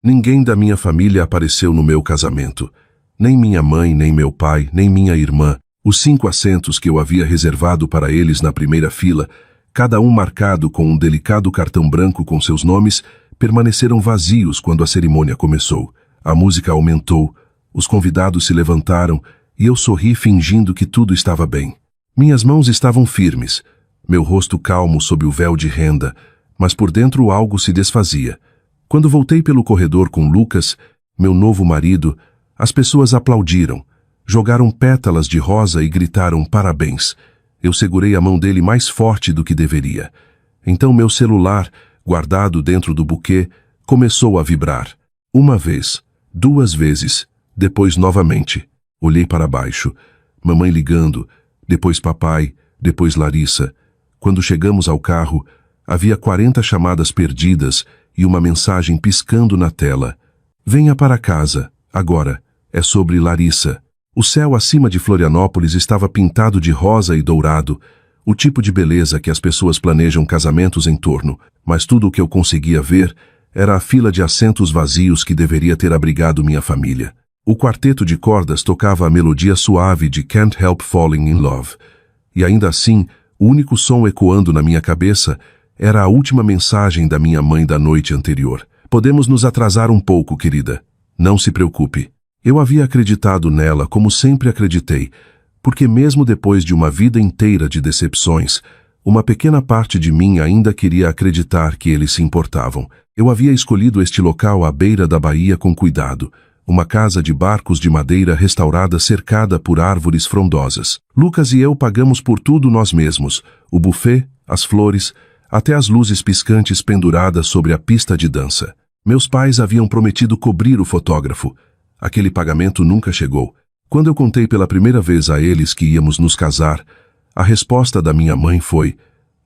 Ninguém da minha família apareceu no meu casamento. Nem minha mãe, nem meu pai, nem minha irmã. Os 5 assentos que eu havia reservado para eles na primeira fila, cada um marcado com um delicado cartão branco com seus nomes, permaneceram vazios quando a cerimônia começou. A música aumentou, os convidados se levantaram e eu sorri fingindo que tudo estava bem. Minhas mãos estavam firmes, meu rosto calmo sob o véu de renda, mas por dentro algo se desfazia. Quando voltei pelo corredor com Lucas, meu novo marido, as pessoas aplaudiram, jogaram pétalas de rosa e gritaram parabéns. Eu segurei a mão dele mais forte do que deveria. Então meu celular, guardado dentro do buquê, começou a vibrar. 1 vez, 2 vezes, depois novamente. Olhei para baixo. Mamãe ligando, depois papai, depois Larissa. Quando chegamos ao carro, havia 40 chamadas perdidas e uma mensagem piscando na tela. Venha para casa, agora. É sobre Larissa. O céu acima de Florianópolis estava pintado de rosa e dourado, o tipo de beleza que as pessoas planejam casamentos em torno, mas tudo o que eu conseguia ver era a fila de assentos vazios que deveria ter abrigado minha família. O quarteto de cordas tocava a melodia suave de Can't Help Falling in Love, e ainda assim, o único som ecoando na minha cabeça era a última mensagem da minha mãe da noite anterior. Podemos nos atrasar um pouco, querida. Não se preocupe. Eu havia acreditado nela como sempre acreditei, porque mesmo depois de uma vida inteira de decepções, uma pequena parte de mim ainda queria acreditar que eles se importavam. Eu havia escolhido este local à beira da baía com cuidado, uma casa de barcos de madeira restaurada cercada por árvores frondosas. Lucas e eu pagamos por tudo nós mesmos, o buffet, as flores, até as luzes piscantes penduradas sobre a pista de dança. Meus pais haviam prometido cobrir o fotógrafo. Aquele pagamento nunca chegou. Quando eu contei pela primeira vez a eles que íamos nos casar, a resposta da minha mãe foi: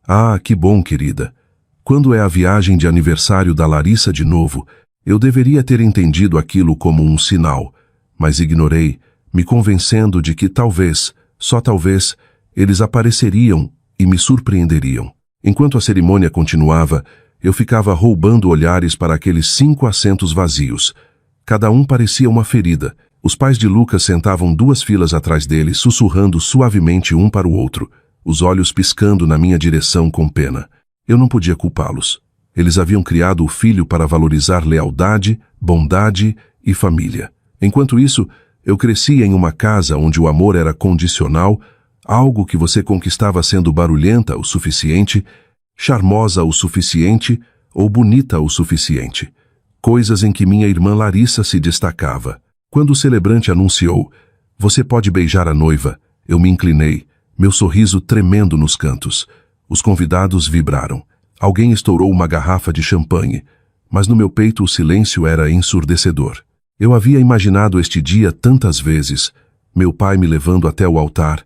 "Ah, que bom, querida. Quando é a viagem de aniversário da Larissa de novo?" Eu deveria ter entendido aquilo como um sinal, mas ignorei, me convencendo de que talvez, só talvez, eles apareceriam e me surpreenderiam. Enquanto a cerimônia continuava, eu ficava roubando olhares para aqueles 5 assentos vazios. Cada um parecia uma ferida. Os pais de Lucas sentavam 2 filas atrás dele, sussurrando suavemente um para o outro, os olhos piscando na minha direção com pena. Eu não podia culpá-los. Eles haviam criado o filho para valorizar lealdade, bondade e família. Enquanto isso, eu crescia em uma casa onde o amor era condicional, algo que você conquistava sendo barulhenta o suficiente, charmosa o suficiente ou bonita o suficiente. Coisas em que minha irmã Larissa se destacava. Quando o celebrante anunciou: "Você pode beijar a noiva", eu me inclinei, meu sorriso tremendo nos cantos. Os convidados vibraram. Alguém estourou uma garrafa de champanhe, mas no meu peito o silêncio era ensurdecedor. Eu havia imaginado este dia tantas vezes, meu pai me levando até o altar,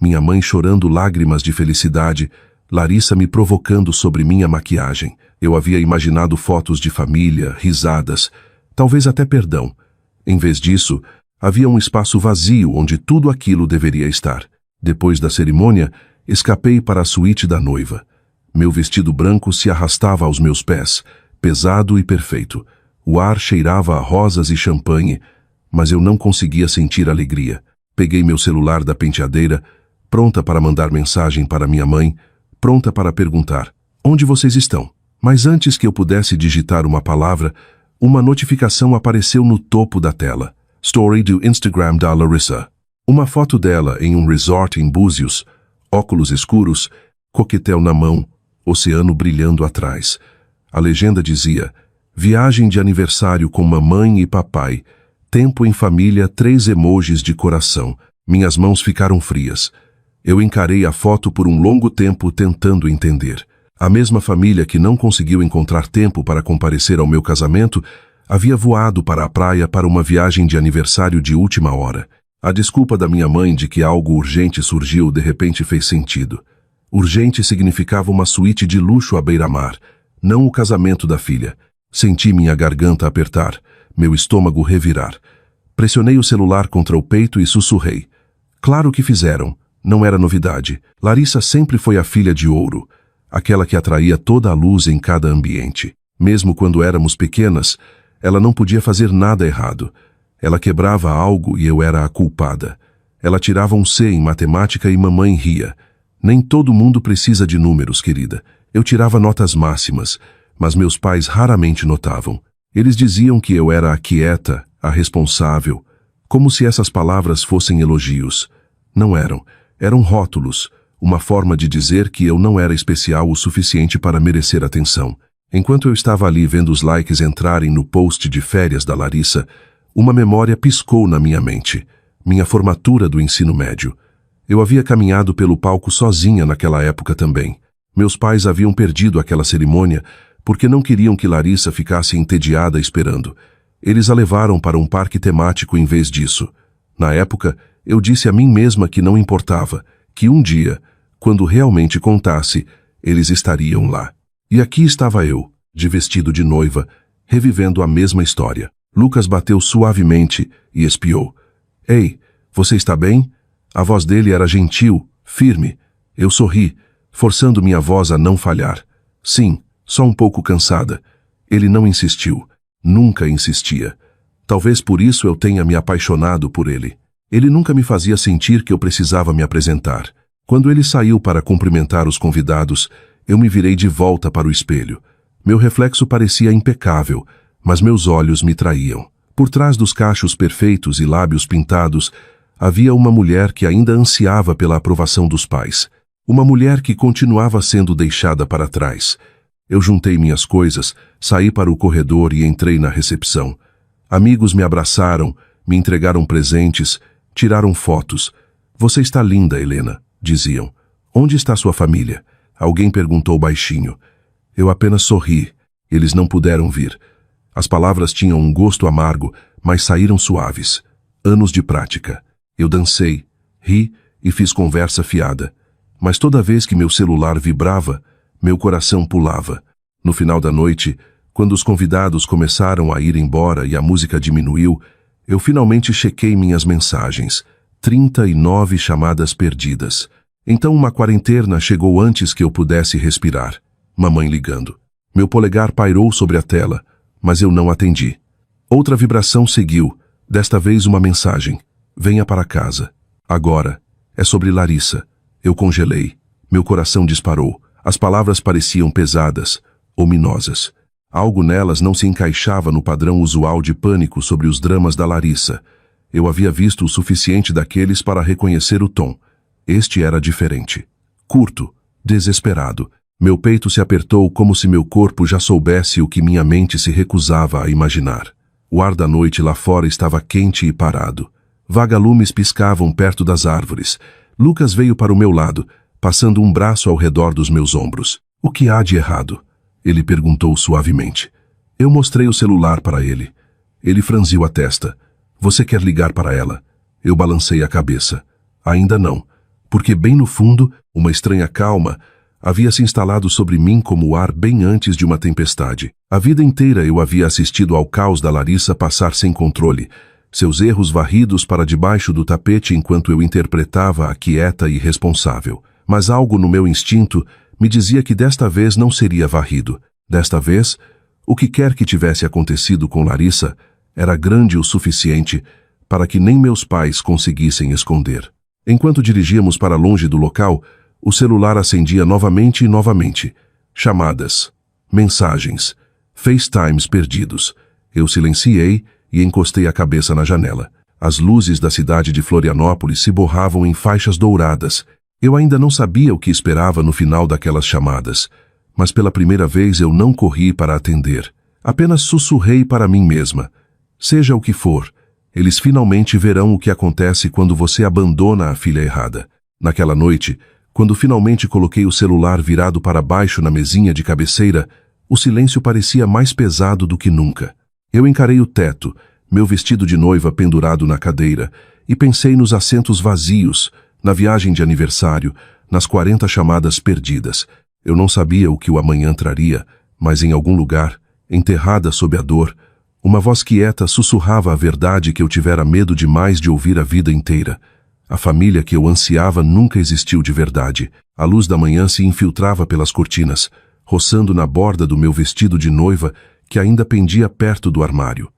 minha mãe chorando lágrimas de felicidade, Larissa me provocando sobre minha maquiagem. Eu havia imaginado fotos de família, risadas, talvez até perdão. Em vez disso, havia um espaço vazio onde tudo aquilo deveria estar. Depois da cerimônia, escapei para a suíte da noiva. Meu vestido branco se arrastava aos meus pés, pesado e perfeito. O ar cheirava a rosas e champanhe, mas eu não conseguia sentir alegria. Peguei meu celular da penteadeira, pronta para mandar mensagem para minha mãe, pronta para perguntar: "Onde vocês estão?" Mas antes que eu pudesse digitar uma palavra, uma notificação apareceu no topo da tela. Story do Instagram da Larissa. Uma foto dela em um resort em Búzios, óculos escuros, coquetel na mão, oceano brilhando atrás. A legenda dizia: "Viagem de aniversário com mamãe e papai. Tempo em família", 3 emojis de coração. Minhas mãos ficaram frias. Eu encarei a foto por um longo tempo tentando entender. A mesma família que não conseguiu encontrar tempo para comparecer ao meu casamento havia voado para a praia para uma viagem de aniversário de última hora. A desculpa da minha mãe de que algo urgente surgiu de repente fez sentido. Urgente significava uma suíte de luxo à beira-mar, não o casamento da filha. Senti minha garganta apertar, meu estômago revirar. Pressionei o celular contra o peito e sussurrei: "Claro que fizeram, não era novidade. Larissa sempre foi a filha de ouro, aquela que atraía toda a luz em cada ambiente. Mesmo quando éramos pequenas, Ela não podia fazer nada errado. Ela quebrava algo e eu era a culpada. Ela tirava um C em matemática e mamãe ria. Nem todo mundo precisa de números, querida. Eu tirava notas máximas, mas meus pais raramente notavam. Eles diziam que eu era a quieta, a responsável, como se essas palavras fossem elogios. Não eram. Eram rótulos, uma forma de dizer que eu não era especial o suficiente para merecer atenção. Enquanto eu estava ali vendo os likes entrarem no post de férias da Larissa, uma memória piscou na minha mente. Minha formatura do ensino médio. Eu havia caminhado pelo palco sozinha naquela época também. Meus pais haviam perdido aquela cerimônia porque não queriam que Larissa ficasse entediada esperando. Eles a levaram para um parque temático em vez disso. Na época, eu disse a mim mesma que não importava, que um dia, quando realmente contasse, eles estariam lá. E aqui estava eu, de vestido de noiva, revivendo a mesma história. Lucas bateu suavemente e espiou. Ei, você está bem? A voz dele era gentil, firme. Eu sorri, forçando minha voz a não falhar. Sim, só um pouco cansada. Ele não insistiu. Nunca insistia. Talvez por isso eu tenha me apaixonado por ele. Ele nunca me fazia sentir que eu precisava me apresentar. Quando ele saiu para cumprimentar os convidados, eu me virei de volta para o espelho. Meu reflexo parecia impecável, mas meus olhos me traíam. Por trás dos cachos perfeitos e lábios pintados, havia uma mulher que ainda ansiava pela aprovação dos pais. Uma mulher que continuava sendo deixada para trás. Eu juntei minhas coisas, saí para o corredor e entrei na recepção. Amigos me abraçaram, me entregaram presentes, tiraram fotos. Você está linda, Helena, diziam. Onde está sua família? Alguém perguntou baixinho. Eu apenas sorri. Eles não puderam vir. As palavras tinham um gosto amargo, mas saíram suaves. Anos de prática. Eu dancei, ri e fiz conversa fiada. Mas toda vez que meu celular vibrava, meu coração pulava. No final da noite, quando os convidados começaram a ir embora e a música diminuiu, eu finalmente chequei minhas mensagens. 39 chamadas perdidas. Então uma quarentena chegou antes que eu pudesse respirar. Mamãe ligando. Meu polegar pairou sobre a tela, mas eu não atendi. Outra vibração seguiu, desta vez uma mensagem. Venha para casa. Agora. É sobre Larissa. Eu congelei. Meu coração disparou. As palavras pareciam pesadas, ominosas. Algo nelas não se encaixava no padrão usual de pânico sobre os dramas da Larissa. Eu havia visto o suficiente daqueles para reconhecer o tom. Este era diferente. Curto, desesperado. Meu peito se apertou como se meu corpo já soubesse o que minha mente se recusava a imaginar. O ar da noite lá fora estava quente e parado. Vagalumes piscavam perto das árvores. Lucas veio para o meu lado, passando um braço ao redor dos meus ombros. O que há de errado? Ele perguntou suavemente. Eu mostrei o celular para ele. Ele franziu a testa. Você quer ligar para ela? Eu balancei a cabeça. Ainda não, porque bem no fundo, uma estranha calma havia se instalado sobre mim como o ar bem antes de uma tempestade. A vida inteira eu havia assistido ao caos da Larissa passar sem controle, seus erros varridos para debaixo do tapete enquanto eu interpretava a quieta e responsável. Mas algo no meu instinto me dizia que desta vez não seria varrido. Desta vez, o que quer que tivesse acontecido com Larissa era grande o suficiente para que nem meus pais conseguissem esconder. Enquanto dirigíamos para longe do local, o celular acendia novamente e novamente. Chamadas, mensagens, FaceTimes perdidos. Eu silenciei e encostei a cabeça na janela. As luzes da cidade de Florianópolis se borravam em faixas douradas. Eu ainda não sabia o que esperava no final daquelas chamadas, mas pela primeira vez eu não corri para atender. Apenas sussurrei para mim mesma. Seja o que for, eles finalmente verão o que acontece quando você abandona a filha errada. Naquela noite, quando finalmente coloquei o celular virado para baixo na mesinha de cabeceira, o silêncio parecia mais pesado do que nunca. Eu encarei o teto, meu vestido de noiva pendurado na cadeira, e pensei nos assentos vazios, na viagem de aniversário, nas 40 chamadas perdidas. Eu não sabia o que o amanhã traria, mas em algum lugar, enterrada sob a dor, uma voz quieta sussurrava a verdade que eu tivera medo demais de ouvir a vida inteira. A família que eu ansiava nunca existiu de verdade. A luz da manhã se infiltrava pelas cortinas, roçando na borda do meu vestido de noiva, que ainda pendia perto do armário.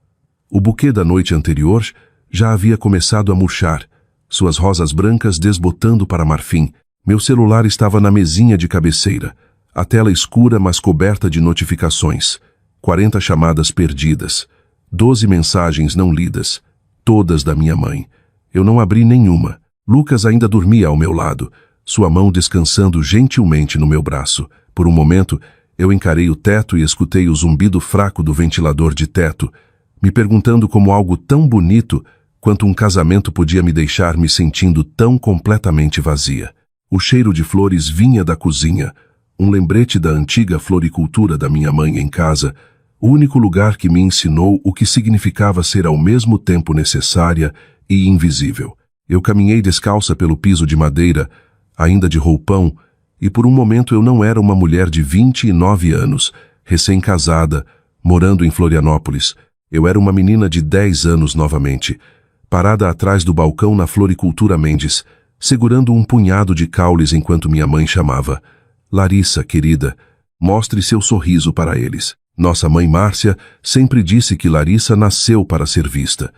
O buquê da noite anterior já havia começado a murchar, suas rosas brancas desbotando para marfim. Meu celular estava na mesinha de cabeceira, a tela escura mas coberta de notificações. 40 chamadas perdidas, 12 mensagens não lidas, todas da minha mãe. Eu não abri nenhuma. Lucas ainda dormia ao meu lado, sua mão descansando gentilmente no meu braço. Por um momento, eu encarei o teto e escutei o zumbido fraco do ventilador de teto, me perguntando como algo tão bonito quanto um casamento podia me deixar me sentindo tão completamente vazia. O cheiro de flores vinha da cozinha, um lembrete da antiga floricultura da minha mãe em casa, o único lugar que me ensinou o que significava ser ao mesmo tempo necessária e invisível. Eu caminhei descalça pelo piso de madeira, ainda de roupão, e por um momento eu não era uma mulher de 29 anos, recém-casada, morando em Florianópolis. Eu era uma menina de 10 anos novamente, parada atrás do balcão na Floricultura Mendes, segurando um punhado de caules enquanto minha mãe chamava: Larissa, querida, mostre seu sorriso para eles. Nossa mãe Márcia sempre disse que Larissa nasceu para ser vista.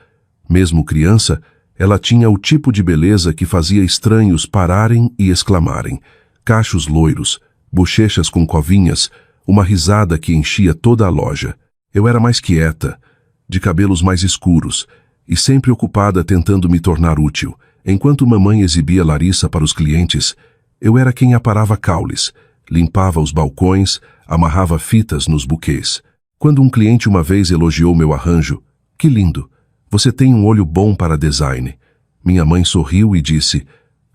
Mesmo criança, ela tinha o tipo de beleza que fazia estranhos pararem e exclamarem. Cachos loiros, bochechas com covinhas, uma risada que enchia toda a loja. Eu era mais quieta, de cabelos mais escuros, e sempre ocupada tentando me tornar útil. Enquanto mamãe exibia Larissa para os clientes, eu era quem aparava caules, limpava os balcões, amarrava fitas nos buquês. Quando um cliente uma vez elogiou meu arranjo: que lindo, você tem um olho bom para design. Minha mãe sorriu e disse: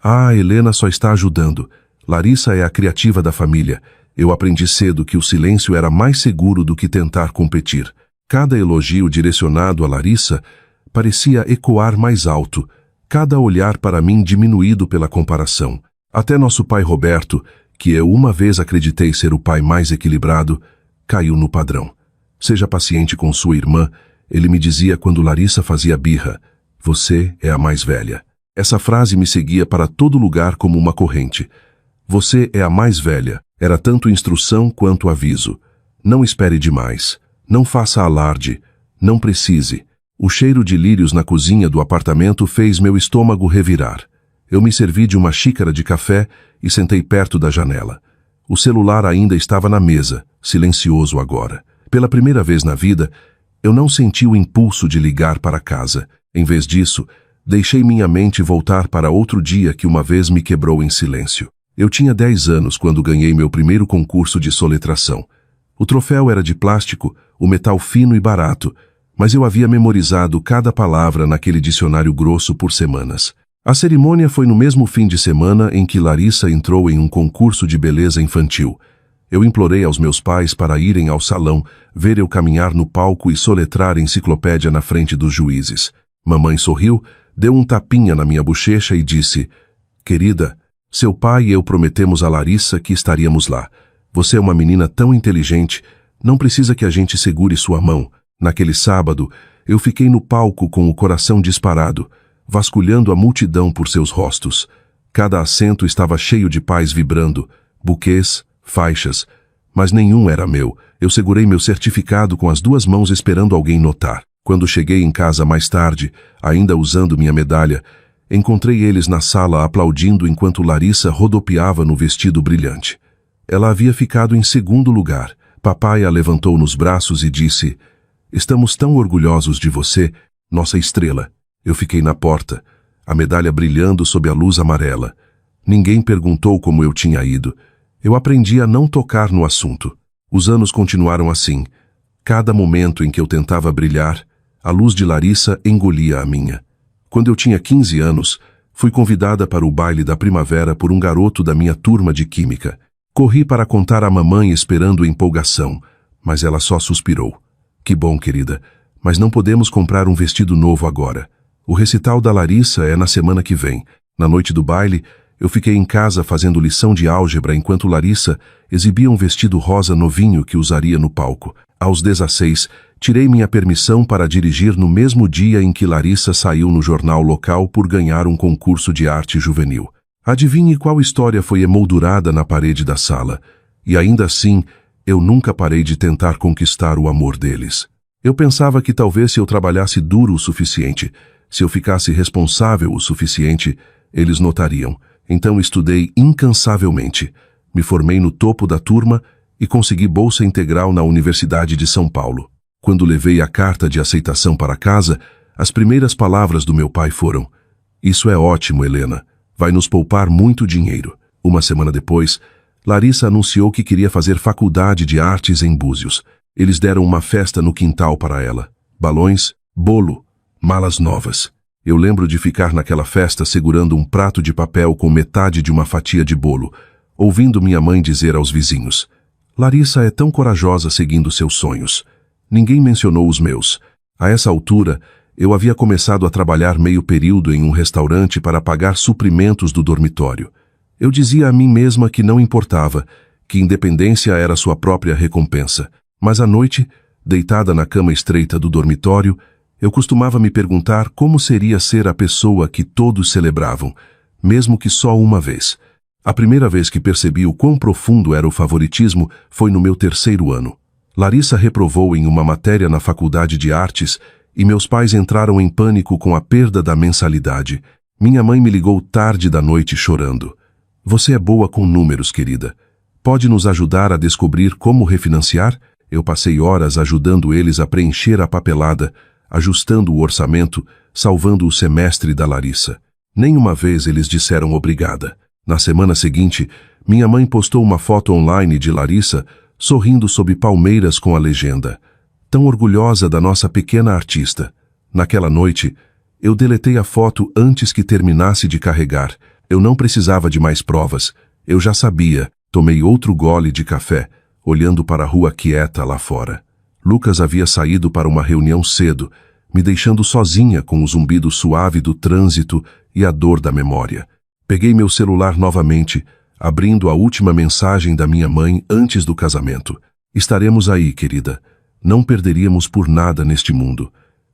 ah, Helena só está ajudando. Larissa é a criativa da família. Eu aprendi cedo que o silêncio era mais seguro do que tentar competir. Cada elogio direcionado a Larissa parecia ecoar mais alto, cada olhar para mim diminuído pela comparação. Até nosso pai Roberto, que eu uma vez acreditei ser o pai mais equilibrado, caiu no padrão. Seja paciente com sua irmã, ele me dizia quando Larissa fazia birra: você é a mais velha. Essa frase me seguia para todo lugar como uma corrente. Você é a mais velha. Era tanto instrução quanto aviso. Não espere demais. Não faça alarde. Não precise. O cheiro de lírios na cozinha do apartamento fez meu estômago revirar. Eu me servi de uma xícara de café e sentei perto da janela. O celular ainda estava na mesa, silencioso agora. Pela primeira vez na vida, eu não senti o impulso de ligar para casa. Em vez disso, deixei minha mente voltar para outro dia que uma vez me quebrou em silêncio. Eu tinha 10 anos quando ganhei meu primeiro concurso de soletração. O troféu era de plástico, o metal fino e barato, mas eu havia memorizado cada palavra naquele dicionário grosso por semanas. A cerimônia foi no mesmo fim de semana em que Larissa entrou em um concurso de beleza infantil. Eu implorei aos meus pais para irem ao salão, ver eu caminhar no palco e soletrar a enciclopédia na frente dos juízes. Mamãe sorriu, deu um tapinha na minha bochecha e disse: querida, seu pai e eu prometemos a Larissa que estaríamos lá. Você é uma menina tão inteligente, não precisa que a gente segure sua mão. Naquele sábado, eu fiquei no palco com o coração disparado, vasculhando a multidão por seus rostos. Cada assento estava cheio de pais vibrando, buquês, faixas, mas nenhum era meu. Eu segurei meu certificado com as 2 mãos esperando alguém notar. Quando cheguei em casa mais tarde, ainda usando minha medalha, encontrei eles na sala aplaudindo enquanto Larissa rodopiava no vestido brilhante. Ela havia ficado em segundo lugar. Papai a levantou nos braços e disse: estamos tão orgulhosos de você, nossa estrela. Eu fiquei na porta, a medalha brilhando sob a luz amarela. Ninguém perguntou como eu tinha ido. Eu aprendi a não tocar no assunto. Os anos continuaram assim. Cada momento em que eu tentava brilhar, a luz de Larissa engolia a minha. Quando eu tinha 15 anos, fui convidada para o baile da primavera por um garoto da minha turma de química. Corri para contar à mamãe esperando empolgação, mas ela só suspirou. Que bom, querida, mas não podemos comprar um vestido novo agora. O recital da Larissa é na semana que vem. Na noite do baile, eu fiquei em casa fazendo lição de álgebra enquanto Larissa exibia um vestido rosa novinho que usaria no palco. Aos 16, tirei minha permissão para dirigir no mesmo dia em que Larissa saiu no jornal local por ganhar um concurso de arte juvenil. Adivinhe qual história foi emoldurada na parede da sala. E ainda assim, Eu nunca parei de tentar conquistar o amor deles. Eu pensava que talvez se eu trabalhasse duro o suficiente, se eu ficasse responsável o suficiente, eles notariam. Então estudei incansavelmente. Me formei no topo da turma e consegui bolsa integral na Universidade de São Paulo. Quando levei a carta de aceitação para casa, as primeiras palavras do meu pai foram: "Isso é ótimo, Helena. Vai nos poupar muito dinheiro." Uma semana depois, Larissa anunciou que queria fazer faculdade de artes em Búzios. Eles deram uma festa no quintal para ela. Balões, bolo, malas novas. Eu lembro de ficar naquela festa segurando um prato de papel com metade de uma fatia de bolo, ouvindo minha mãe dizer aos vizinhos: "Larissa é tão corajosa seguindo seus sonhos." Ninguém mencionou os meus. A essa altura, eu havia começado a trabalhar meio período em um restaurante para pagar suprimentos do dormitório. Eu dizia a mim mesma que não importava, que independência era sua própria recompensa. Mas à noite, deitada na cama estreita do dormitório, eu costumava me perguntar como seria ser a pessoa que todos celebravam, mesmo que só uma vez. A primeira vez que percebi o quão profundo era o favoritismo foi no meu 3º ano. Larissa reprovou em uma matéria na Faculdade de Artes e meus pais entraram em pânico com a perda da mensalidade. Minha mãe me ligou tarde da noite chorando. "Você é boa com números, querida. Pode nos ajudar a descobrir como refinanciar?" Eu passei horas ajudando eles a preencher a papelada, ajustando o orçamento, salvando o semestre da Larissa. Nenhuma vez eles disseram obrigada. Na semana seguinte, minha mãe postou uma foto online de Larissa sorrindo sob palmeiras com a legenda: "Tão orgulhosa da nossa pequena artista." Naquela noite, eu deletei a foto antes que terminasse de carregar. Eu não precisava de mais provas. Eu já sabia. Tomei outro gole de café, olhando para a rua quieta lá fora. Lucas havia saído para uma reunião cedo, me deixando sozinha com o zumbido suave do trânsito e a dor da memória. Peguei meu celular novamente, abrindo a última mensagem da minha mãe antes do casamento: "Estaremos aí, querida. Não perderíamos por nada neste mundo."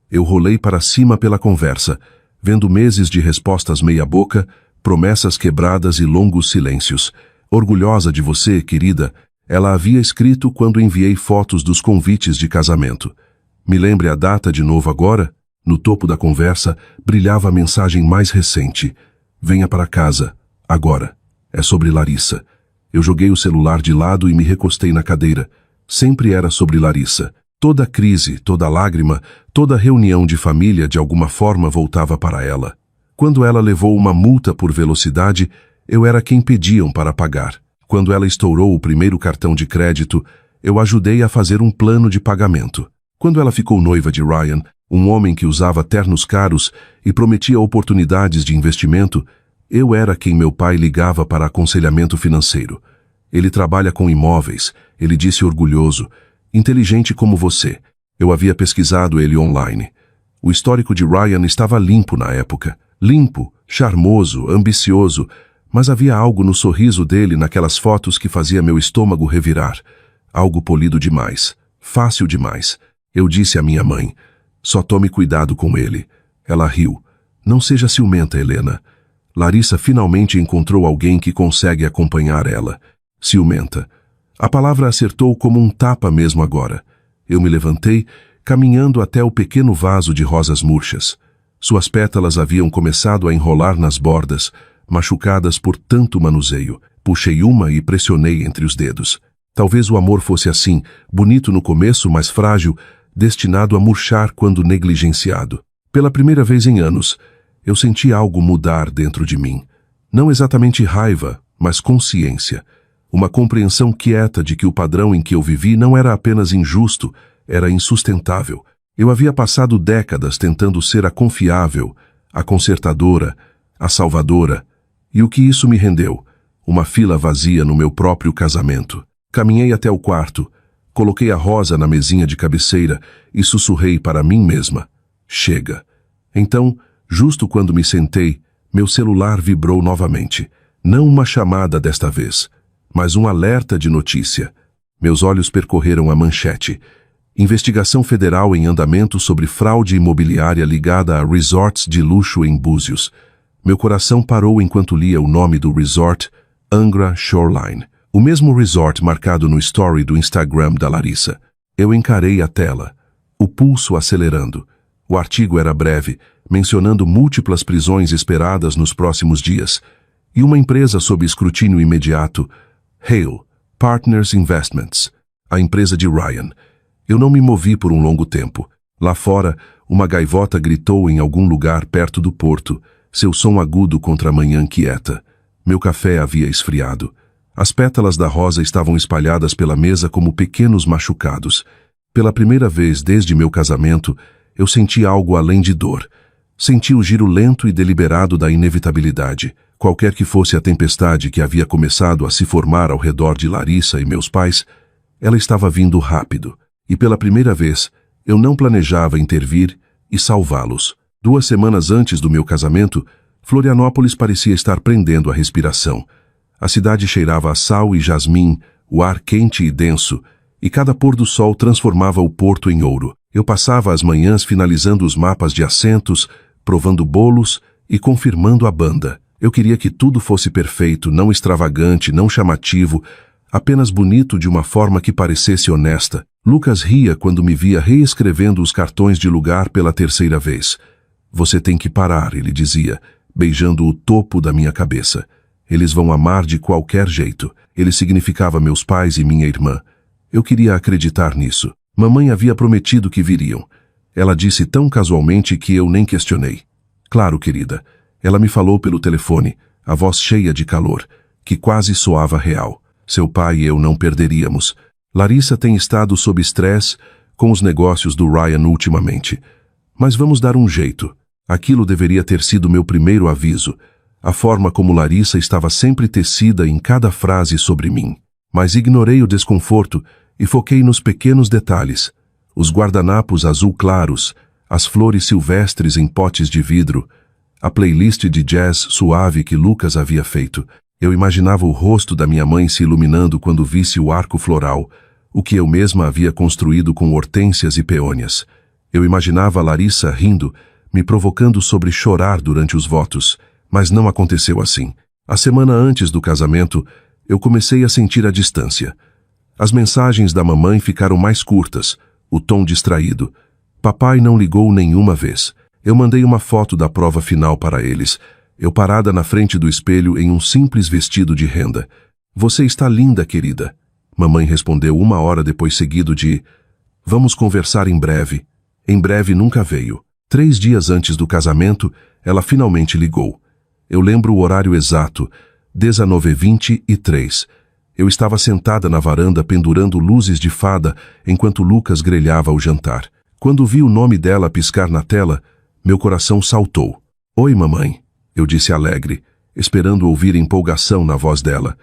Eu rolei para cima pela conversa, vendo meses de respostas meia-boca, promessas quebradas e longos silêncios. "Orgulhosa de você, querida," ela havia escrito quando enviei fotos dos convites de casamento. "Me lembre a data de novo agora?" No topo da conversa brilhava a mensagem mais recente: "Venha para casa, agora." É sobre Larissa. Eu joguei o celular de lado e me recostei na cadeira. Sempre era sobre Larissa. Toda crise, toda lágrima, toda reunião de família de alguma forma voltava para ela. Quando ela levou uma multa por velocidade, eu era quem pediam para pagar. Quando ela estourou o primeiro cartão de crédito, eu ajudei a fazer um plano de pagamento. Quando ela ficou noiva de Ryan, um homem que usava ternos caros e prometia oportunidades de investimento, eu era quem meu pai ligava para aconselhamento financeiro. "Ele trabalha com imóveis," ele disse orgulhoso, "inteligente como você." Eu havia pesquisado ele online. O histórico de Ryan estava limpo na época. Limpo, charmoso, ambicioso, mas havia algo no sorriso dele naquelas fotos que fazia meu estômago revirar. Algo polido demais, fácil demais. Eu disse à minha mãe: "Só tome cuidado com ele." Ela riu. "Não seja ciumenta, Helena." Larissa finalmente encontrou alguém que consegue acompanhar ela. Ciumenta. A palavra acertou como um tapa mesmo agora. Eu me levantei, caminhando até o pequeno vaso de rosas murchas. Suas pétalas haviam começado a enrolar nas bordas, machucadas por tanto manuseio. Puxei uma e pressionei entre os dedos. Talvez o amor fosse assim, bonito no começo, mas frágil, destinado a murchar quando negligenciado. Pela primeira vez em anos, eu senti algo mudar dentro de mim. Não exatamente raiva, mas consciência. Uma compreensão quieta de que o padrão em que eu vivi não era apenas injusto, era insustentável. Eu havia passado décadas tentando ser a confiável, a consertadora, a salvadora. E o que isso me rendeu? Uma fila vazia no meu próprio casamento. Caminhei até o quarto, coloquei a rosa na mesinha de cabeceira e sussurrei para mim mesma: "Chega." Então, justo quando me sentei, meu celular vibrou novamente. Não uma chamada desta vez, mas um alerta de notícia. Meus olhos percorreram a manchete: "Investigação federal em andamento sobre fraude imobiliária ligada a resorts de luxo em Búzios." Meu coração parou enquanto lia o nome do resort: Angra Shoreline. O mesmo resort marcado no story do Instagram da Larissa. Eu encarei a tela, o pulso acelerando. O artigo era breve, mencionando múltiplas prisões esperadas nos próximos dias, e uma empresa sob escrutínio imediato, Hale Partners Investments, a empresa de Ryan. Eu não me movi por um longo tempo. Lá fora, uma gaivota gritou em algum lugar perto do porto, seu som agudo contra a manhã quieta. Meu café havia esfriado. As pétalas da rosa estavam espalhadas pela mesa como pequenos machucados. Pela primeira vez desde meu casamento, eu senti algo além de dor. Senti o giro lento e deliberado da inevitabilidade. Qualquer que fosse a tempestade que havia começado a se formar ao redor de Larissa e meus pais, ela estava vindo rápido. E pela primeira vez, eu não planejava intervir e salvá-los. 2 semanas antes do meu casamento, Florianópolis parecia estar prendendo a respiração. A cidade cheirava a sal e jasmim, o ar quente e denso, e cada pôr do sol transformava o porto em ouro. Eu passava as manhãs finalizando os mapas de assentos, provando bolos e confirmando a banda. Eu queria que tudo fosse perfeito, não extravagante, não chamativo, apenas bonito de uma forma que parecesse honesta. Lucas ria quando me via reescrevendo os cartões de lugar pela 3ª vez. Você tem que parar, ele dizia, beijando o topo da minha cabeça. Eles vão amar de qualquer jeito. Ele significava meus pais e minha irmã. Eu queria acreditar nisso. Mamãe havia prometido que viriam. Ela disse tão casualmente que eu nem questionei. Claro, querida. Ela me falou pelo telefone, a voz cheia de calor, que quase soava real. Seu pai e eu não perderíamos. Larissa tem estado sob estresse com os negócios do Ryan ultimamente. Mas vamos dar um jeito. Aquilo deveria ter sido meu primeiro aviso. A forma como Larissa estava sempre tecida em cada frase sobre mim. Mas ignorei o desconforto e foquei nos pequenos detalhes. Os guardanapos azul claros, as flores silvestres em potes de vidro, a playlist de jazz suave que Lucas havia feito. Eu imaginava o rosto da minha mãe se iluminando quando visse o arco floral, o que eu mesma havia construído com hortênsias e peônias. Eu imaginava Larissa rindo, me provocando sobre chorar durante os votos. Mas não aconteceu assim. A semana antes do casamento, eu comecei a sentir a distância. As mensagens da mamãe ficaram mais curtas, o tom distraído. Papai não ligou nenhuma vez. Eu mandei uma foto da prova final para eles, eu parada na frente do espelho em um simples vestido de renda. Você está linda, querida. Mamãe respondeu 1 hora depois seguido de vamos conversar em breve. Em breve nunca veio. 3 dias antes do casamento, ela finalmente ligou. Eu lembro o horário exato, 19h23. Eu estava sentada na varanda pendurando luzes de fada enquanto Lucas grelhava o jantar. Quando vi o nome dela piscar na tela, meu coração saltou. Oi, mamãe, eu disse alegre, esperando ouvir empolgação na voz dela.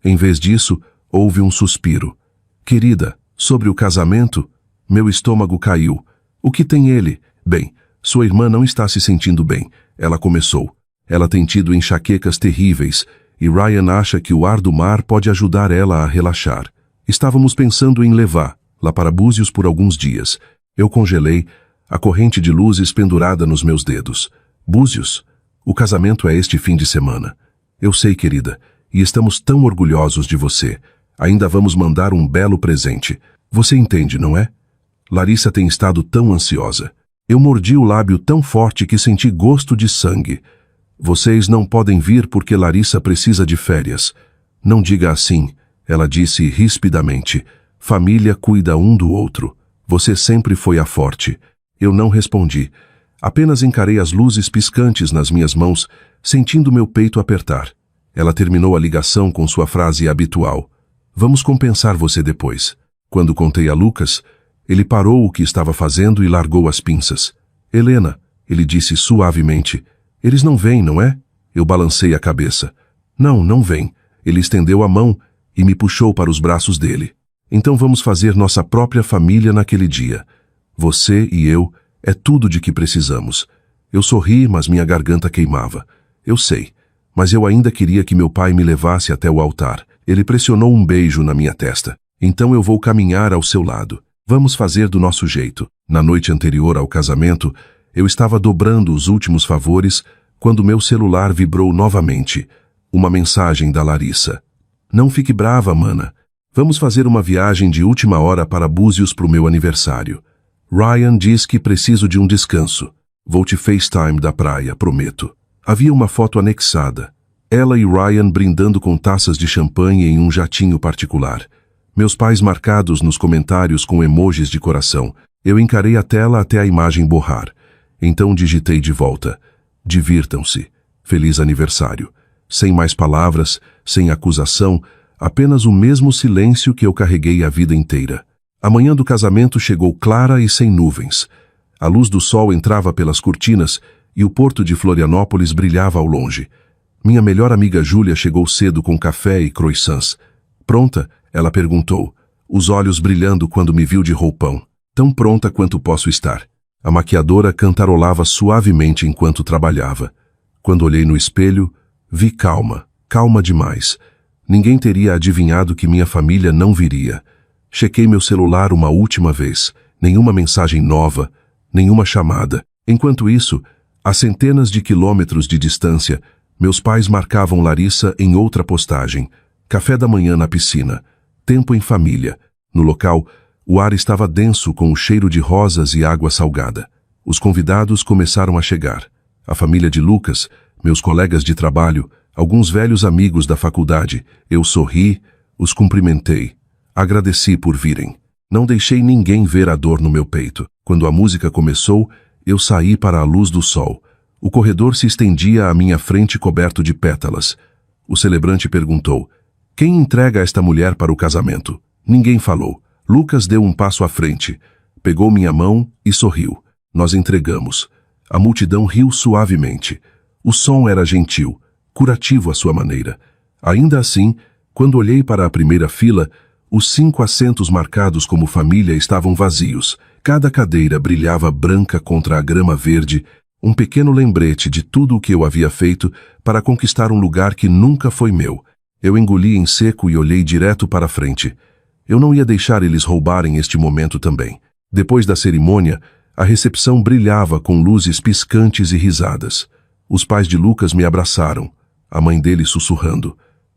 Em vez disso, houve um suspiro. Querida, sobre o casamento? Meu estômago caiu. O que tem ele? Bem, sua irmã não está se sentindo bem, ela começou. Ela tem tido enxaquecas terríveis, e Ryan acha que o ar do mar pode ajudar ela a relaxar. Estávamos pensando em levar lá para Búzios por alguns dias. Eu congelei, a corrente de luzes pendurada nos meus dedos. Búzios? O casamento é este fim de semana. Eu sei, querida, e estamos tão orgulhosos de você. Ainda vamos mandar um belo presente. Você entende, não é? Larissa tem estado tão ansiosa. Eu mordi o lábio tão forte que senti gosto de sangue. Vocês não podem vir porque Larissa precisa de férias. Não diga assim, ela disse rispidamente. Família cuida um do outro. Você sempre foi a forte. Eu não respondi. Apenas encarei as luzes piscantes nas minhas mãos, sentindo meu peito apertar. Ela terminou a ligação com sua frase habitual. Vamos compensar você depois. Quando contei a Lucas, ele parou o que estava fazendo e largou as pinças. Helena, ele disse suavemente. Eles não vêm, não é? Eu balancei a cabeça. Não, não vêm. Ele estendeu a mão e me puxou para os braços dele. Então vamos fazer nossa própria família naquele dia. Você e eu, é tudo de que precisamos. Eu sorri, mas minha garganta queimava. Eu sei, mas eu ainda queria que meu pai me levasse até o altar. Ele pressionou um beijo na minha testa. Então eu vou caminhar ao seu lado. Vamos fazer do nosso jeito. Na noite anterior ao casamento, eu estava dobrando os últimos favores quando meu celular vibrou novamente. Uma mensagem da Larissa. Não fique brava, mana. Vamos fazer uma viagem de última hora para Búzios pro meu aniversário. Ryan diz que preciso de um descanso. Vou te FaceTime da praia, prometo. Havia uma foto anexada. Ela e Ryan brindando com taças de champanhe em um jatinho particular. Meus pais marcados nos comentários com emojis de coração. Eu encarei a tela até a imagem borrar. Então digitei de volta. Divirtam-se. Feliz aniversário. Sem mais palavras, sem acusação, apenas o mesmo silêncio que eu carreguei a vida inteira. A manhã do casamento chegou clara e sem nuvens. A luz do sol entrava pelas cortinas e o porto de Florianópolis brilhava ao longe. Minha melhor amiga Júlia chegou cedo com café e croissants. Pronta? Ela perguntou, os olhos brilhando quando me viu de roupão. Tão pronta quanto posso estar. A maquiadora cantarolava suavemente enquanto trabalhava. Quando olhei no espelho, vi calma, calma demais. Ninguém teria adivinhado que minha família não viria. Chequei meu celular uma última vez. Nenhuma mensagem nova, nenhuma chamada. Enquanto isso, a centenas de quilômetros de distância, meus pais marcavam Larissa em outra postagem. Café da manhã na piscina. Tempo em família. No local, o ar estava denso com o cheiro de rosas e água salgada. Os convidados começaram a chegar. A família de Lucas, meus colegas de trabalho, alguns velhos amigos da faculdade. Eu sorri, os cumprimentei. Agradeci por virem. Não deixei ninguém ver a dor no meu peito. Quando a música começou, eu saí para a luz do sol. O corredor se estendia à minha frente coberto de pétalas. O celebrante perguntou, quem entrega esta mulher para o casamento? Ninguém falou. Lucas deu um passo à frente, pegou minha mão e sorriu. Nós entregamos. A multidão riu suavemente. O som era gentil, curativo à sua maneira. Ainda assim, quando olhei para a primeira fila, os 5 assentos marcados como família estavam vazios. Cada cadeira brilhava branca contra a grama verde, um pequeno lembrete de tudo o que eu havia feito para conquistar um lugar que nunca foi meu. Eu engoli em seco e olhei direto para a frente. Eu não ia deixar eles roubarem este momento também. Depois da cerimônia, a recepção brilhava com luzes piscantes e risadas. Os pais de Lucas me abraçaram, a mãe dele sussurrando.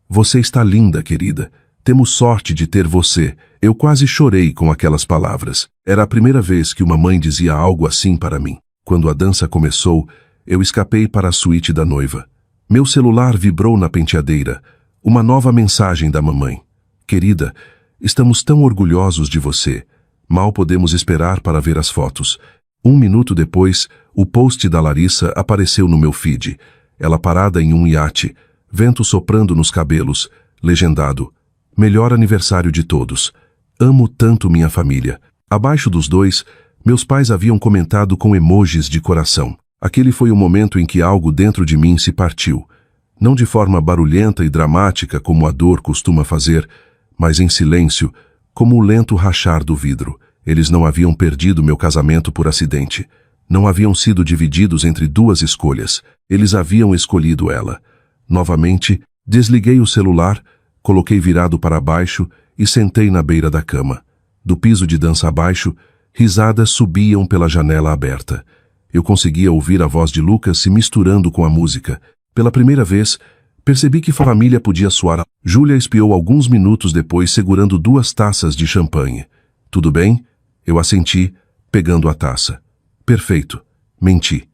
Você está linda, querida. Temos sorte de ter você. Eu quase chorei com aquelas palavras. Era a primeira vez que uma mãe dizia algo assim para mim. Quando a dança começou, eu escapei para a suíte da noiva. Meu celular vibrou na penteadeira. Uma nova mensagem da mamãe. Querida, estamos tão orgulhosos de você. Mal podemos esperar para ver as fotos. 1 minuto depois, o post da Larissa apareceu no meu feed. Ela parada em um iate, vento soprando nos cabelos, legendado. Melhor aniversário de todos. Amo tanto minha família. Abaixo dos dois, meus pais haviam comentado com emojis de coração. Aquele foi o momento em que algo dentro de mim se partiu. Não de forma barulhenta e dramática como a dor costuma fazer, mas em silêncio, como o lento rachar do vidro. Eles não haviam perdido meu casamento por acidente. Não haviam sido divididos entre 2 escolhas. Eles haviam escolhido ela. Novamente, desliguei o celular, coloquei virado para baixo e sentei na beira da cama. Do piso de dança abaixo, risadas subiam pela janela aberta. Eu conseguia ouvir a voz de Lucas se misturando com a música. Pela primeira vez, percebi que família podia soar. Júlia espiou alguns minutos depois segurando 2 taças de champanhe. Tudo bem? Eu assenti, pegando a taça. Perfeito. Menti.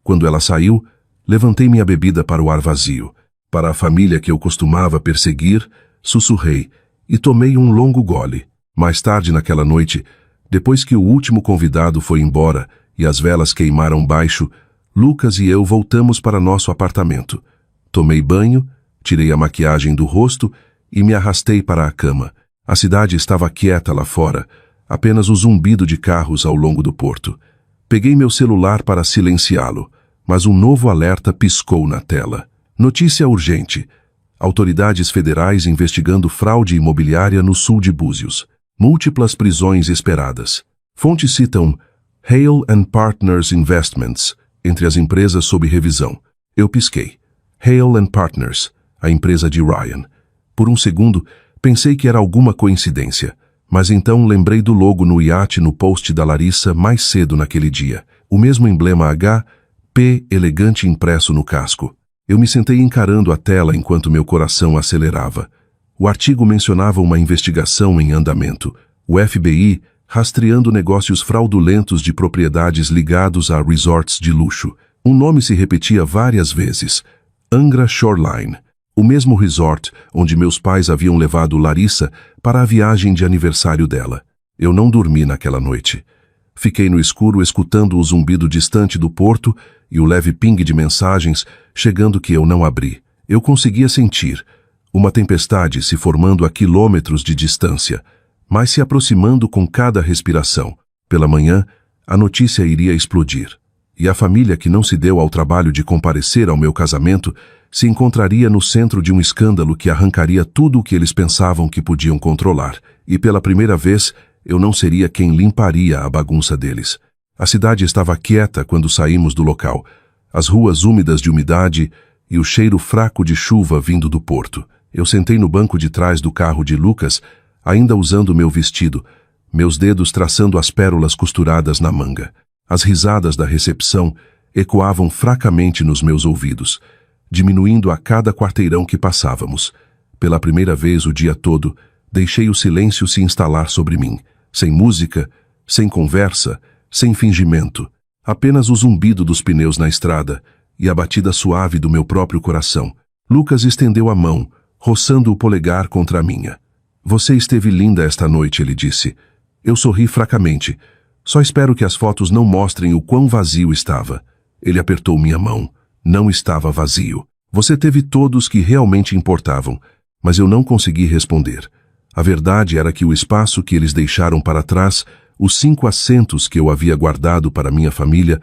Quando ela saiu, levantei minha bebida para o ar vazio. Para a família que eu costumava perseguir, sussurrei e tomei um longo gole. Mais tarde naquela noite, depois que o último convidado foi embora e as velas queimaram baixo, Lucas e eu voltamos para nosso apartamento. Tomei banho, tirei a maquiagem do rosto e me arrastei para a cama. A cidade estava quieta lá fora, apenas o zumbido de carros ao longo do porto. Peguei meu celular para silenciá-lo, mas um novo alerta piscou na tela. Notícia urgente. Autoridades federais investigando fraude imobiliária no sul de Búzios. Múltiplas prisões esperadas. Fontes citam Hale & Partners Investments, entre as empresas sob revisão. Eu pisquei. Hale & Partners, a empresa de Ryan. Por um segundo, pensei que era alguma coincidência, mas então lembrei do logo no iate no post da Larissa mais cedo naquele dia. O mesmo emblema HP elegante impresso no casco. Eu me sentei encarando a tela enquanto meu coração acelerava. O artigo mencionava uma investigação em andamento. O FBI rastreando negócios fraudulentos de propriedades ligados a resorts de luxo. Um nome se repetia várias vezes. Angra Shoreline. O mesmo resort onde meus pais haviam levado Larissa para a viagem de aniversário dela. Eu não dormi naquela noite. Fiquei no escuro escutando o zumbido distante do porto e o leve ping de mensagens chegando que eu não abri. Eu conseguia sentir uma tempestade se formando a quilômetros de distância, mas se aproximando com cada respiração. Pela manhã, a notícia iria explodir. E a família que não se deu ao trabalho de comparecer ao meu casamento se encontraria no centro de um escândalo que arrancaria tudo o que eles pensavam que podiam controlar. E pela primeira vez, eu não seria quem limparia a bagunça deles. A cidade estava quieta quando saímos do local. As ruas úmidas de umidade e o cheiro fraco de chuva vindo do porto. Eu sentei no banco de trás do carro de Lucas, ainda usando meu vestido, meus dedos traçando as pérolas costuradas na manga. As risadas da recepção ecoavam fracamente nos meus ouvidos, diminuindo a cada quarteirão que passávamos. Pela primeira vez o dia todo, deixei o silêncio se instalar sobre mim, sem música, sem conversa, sem fingimento. Apenas o zumbido dos pneus na estrada e a batida suave do meu próprio coração. Lucas estendeu a mão, roçando o polegar contra a minha. Você esteve linda esta noite, ele disse. Eu sorri fracamente. Só espero que as fotos não mostrem o quão vazio estava. Ele apertou minha mão. Não estava vazio. Você teve todos que realmente importavam, mas eu não consegui responder. A verdade era que o espaço que eles deixaram para trás, os 5 assentos que eu havia guardado para minha família,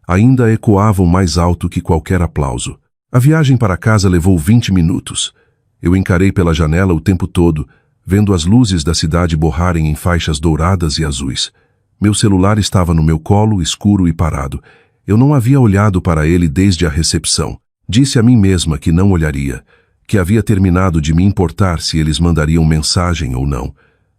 ainda ecoavam mais alto que qualquer aplauso. A viagem para casa levou 20 minutos. Eu encarei pela janela o tempo todo, vendo as luzes da cidade borrarem em faixas douradas e azuis. Meu celular estava no meu colo, escuro e parado. Eu não havia olhado para ele desde a recepção. Disse a mim mesma que não olharia, que havia terminado de me importar se eles mandariam mensagem ou não.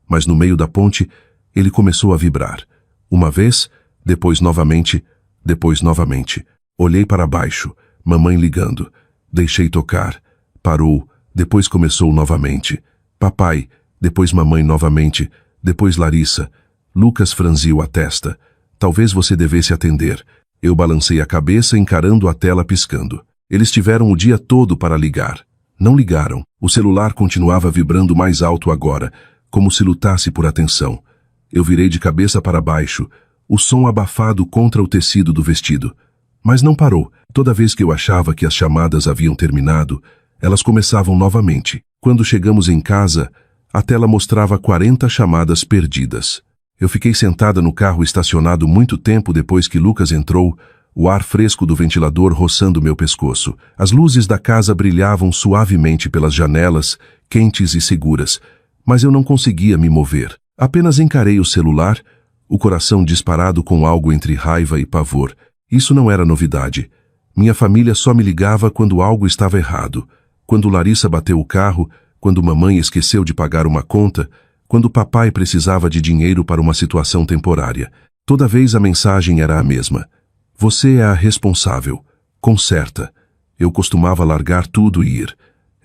Mas no meio da ponte, ele começou a vibrar. Uma vez, depois novamente, depois novamente. Olhei para baixo, mamãe ligando. Deixei tocar. Parou, depois começou novamente. Papai, depois mamãe novamente, depois Larissa. Lucas franziu a testa. Talvez você devesse atender. Eu balancei a cabeça encarando a tela piscando. Eles tiveram o dia todo para ligar. Não ligaram. O celular continuava vibrando mais alto agora, como se lutasse por atenção. Eu virei de cabeça para baixo, o som abafado contra o tecido do vestido. Mas não parou. Toda vez que eu achava que as chamadas haviam terminado, elas começavam novamente. Quando chegamos em casa, a tela mostrava 40 chamadas perdidas. Eu fiquei sentada no carro estacionado muito tempo depois que Lucas entrou, o ar fresco do ventilador roçando meu pescoço. As luzes da casa brilhavam suavemente pelas janelas, quentes e seguras, mas eu não conseguia me mover. Apenas encarei o celular, o coração disparado com algo entre raiva e pavor. Isso não era novidade. Minha família só me ligava quando algo estava errado. Quando Larissa bateu o carro, quando mamãe esqueceu de pagar uma conta, quando papai precisava de dinheiro para uma situação temporária. Toda vez a mensagem era a mesma. Você é a responsável. Conserta. Eu costumava largar tudo e ir.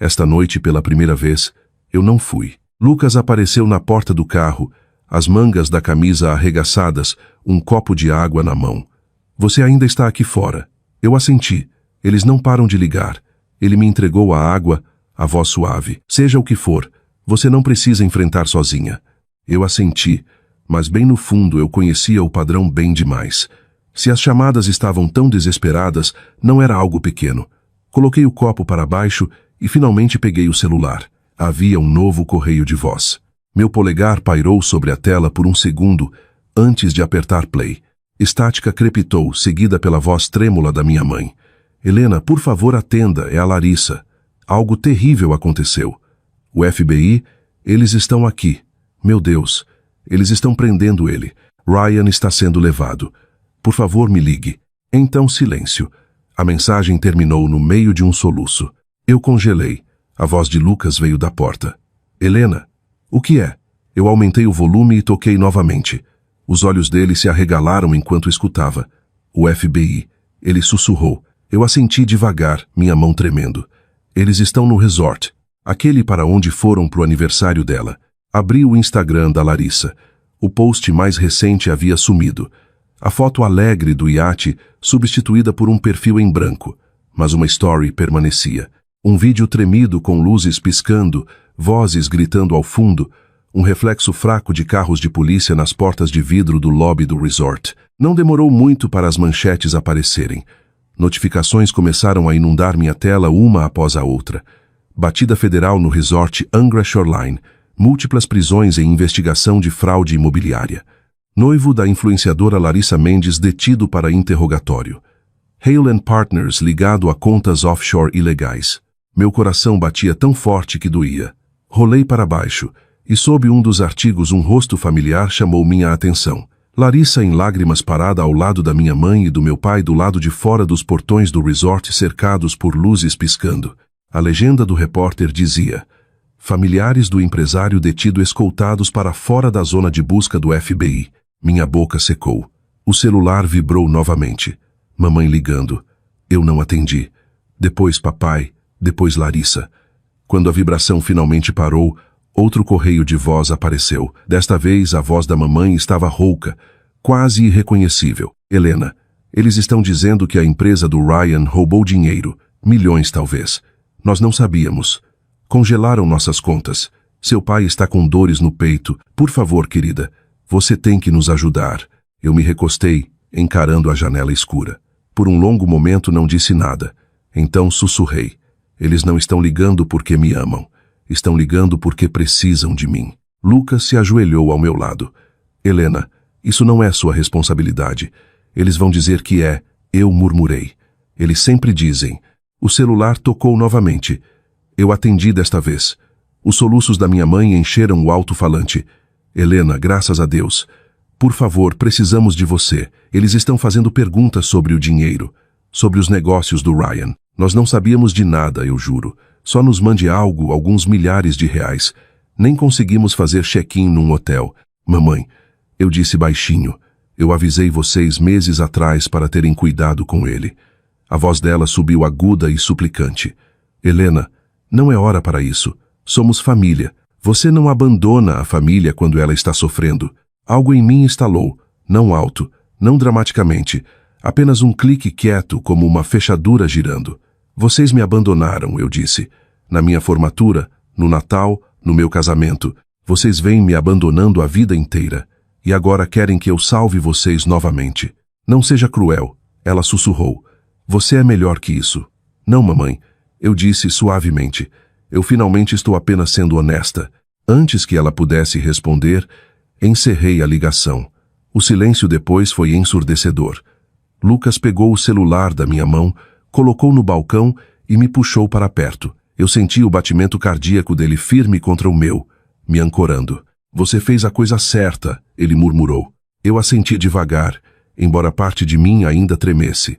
Esta noite, pela primeira vez, eu não fui. Lucas apareceu na porta do carro, as mangas da camisa arregaçadas, um copo de água na mão. Você ainda está aqui fora. Eu assenti. Eles não param de ligar. Ele me entregou a água, a voz suave. Seja o que for, você não precisa enfrentar sozinha. Eu assenti, mas bem no fundo eu conhecia o padrão bem demais. Se as chamadas estavam tão desesperadas, não era algo pequeno. Coloquei o copo para baixo e finalmente peguei o celular. Havia um novo correio de voz. Meu polegar pairou sobre a tela por um segundo antes de apertar play. Estática crepitou, seguida pela voz trêmula da minha mãe. Helena, por favor atenda, é a Larissa. Algo terrível aconteceu. O FBI, eles estão aqui. Meu Deus, eles estão prendendo ele. Ryan está sendo levado. Por favor, me ligue. Então silêncio. A mensagem terminou no meio de um soluço. Eu congelei. A voz de Lucas veio da porta. Helena, o que é? Eu aumentei o volume e toquei novamente. Os olhos dele se arregalaram enquanto escutava. O FBI. Ele sussurrou. Eu assenti devagar, minha mão tremendo. Eles estão no resort. Aquele para onde foram pro aniversário dela. Abri o Instagram da Larissa. O post mais recente havia sumido. A foto alegre do iate substituída por um perfil em branco. Mas uma story permanecia. Um vídeo tremido com luzes piscando, vozes gritando ao fundo, um reflexo fraco de carros de polícia nas portas de vidro do lobby do resort. Não demorou muito para as manchetes aparecerem. Notificações começaram a inundar minha tela uma após a outra. Batida federal no resort Angra Shoreline. Múltiplas prisões em investigação de fraude imobiliária. Noivo da influenciadora Larissa Mendes detido para interrogatório. Hale & Partners ligado a contas offshore ilegais. Meu coração batia tão forte que doía. Rolei para baixo, e sob um dos artigos um rosto familiar chamou minha atenção. Larissa em lágrimas parada ao lado da minha mãe e do meu pai do lado de fora dos portões do resort cercados por luzes piscando. A legenda do repórter dizia: familiares do empresário detido escoltados para fora da zona de busca do FBI. Minha boca secou. O celular vibrou novamente. Mamãe ligando. Eu não atendi. Depois papai, depois Larissa. Quando a vibração finalmente parou, outro correio de voz apareceu. Desta vez a voz da mamãe estava rouca, quase irreconhecível. Helena, eles estão dizendo que a empresa do Ryan roubou dinheiro. Milhões talvez. Nós não sabíamos. Congelaram nossas contas. Seu pai está com dores no peito. Por favor, querida, você tem que nos ajudar. Eu me recostei, encarando a janela escura. Por um longo momento não disse nada. Então sussurrei. Eles não estão ligando porque me amam. Estão ligando porque precisam de mim. Lucas se ajoelhou ao meu lado. Helena, isso não é sua responsabilidade. Eles vão dizer que é. Eu murmurei. Eles sempre dizem. O celular tocou novamente. Eu atendi desta vez. Os soluços da minha mãe encheram o alto-falante. Helena, graças a Deus. Por favor, precisamos de você. Eles estão fazendo perguntas sobre o dinheiro, sobre os negócios do Ryan. Nós não sabíamos de nada, eu juro. Só nos mande algo, alguns milhares de reais. Nem conseguimos fazer check-in num hotel. Mamãe, eu disse baixinho. Eu avisei vocês meses atrás para terem cuidado com ele. A voz dela subiu aguda e suplicante. Helena, não é hora para isso. Somos família. Você não abandona a família quando ela está sofrendo. Algo em mim estalou, não alto, não dramaticamente, apenas um clique quieto como uma fechadura girando. Vocês me abandonaram, eu disse. Na minha formatura, no Natal, no meu casamento. Vocês vêm me abandonando a vida inteira. E agora querem que eu salve vocês novamente. Não seja cruel, ela sussurrou. Você é melhor que isso. Não, mamãe, eu disse suavemente. Eu finalmente estou apenas sendo honesta. Antes que ela pudesse responder, encerrei a ligação. O silêncio depois foi ensurdecedor. Lucas pegou o celular da minha mão, colocou no balcão e me puxou para perto. Eu senti o batimento cardíaco dele firme contra o meu, me ancorando. Você fez a coisa certa, ele murmurou. Eu assenti devagar, embora parte de mim ainda tremesse.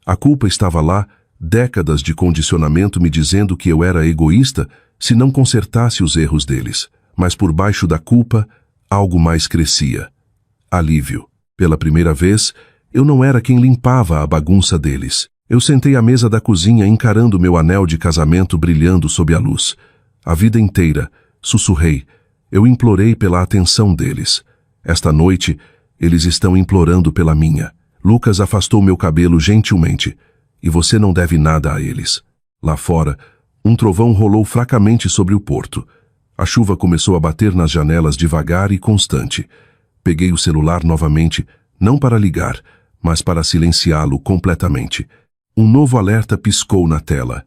A culpa estava lá, décadas de condicionamento me dizendo que eu era egoísta se não consertasse os erros deles. Mas por baixo da culpa, algo mais crescia. Alívio. Pela primeira vez, eu não era quem limpava a bagunça deles. Eu sentei à mesa da cozinha encarando meu anel de casamento brilhando sob a luz. A vida inteira, sussurrei. Eu implorei pela atenção deles. Esta noite, eles estão implorando pela minha. Lucas afastou meu cabelo gentilmente. E você não deve nada a eles. Lá fora, um trovão rolou fracamente sobre o porto. A chuva começou a bater nas janelas devagar e constante. Peguei o celular novamente, não para ligar, mas para silenciá-lo completamente. Um novo alerta piscou na tela.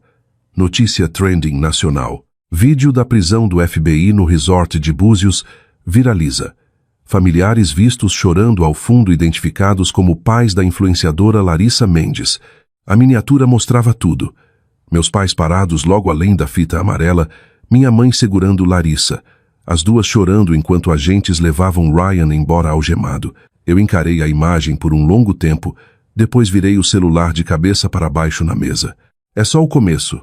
Notícia trending nacional. Vídeo da prisão do FBI no resort de Búzios viraliza. Familiares vistos chorando ao fundo identificados como pais da influenciadora Larissa Mendes. A miniatura mostrava tudo. Meus pais parados logo além da fita amarela, minha mãe segurando Larissa, as duas chorando enquanto agentes levavam Ryan embora algemado. Eu encarei a imagem por um longo tempo, depois virei o celular de cabeça para baixo na mesa. É só o começo.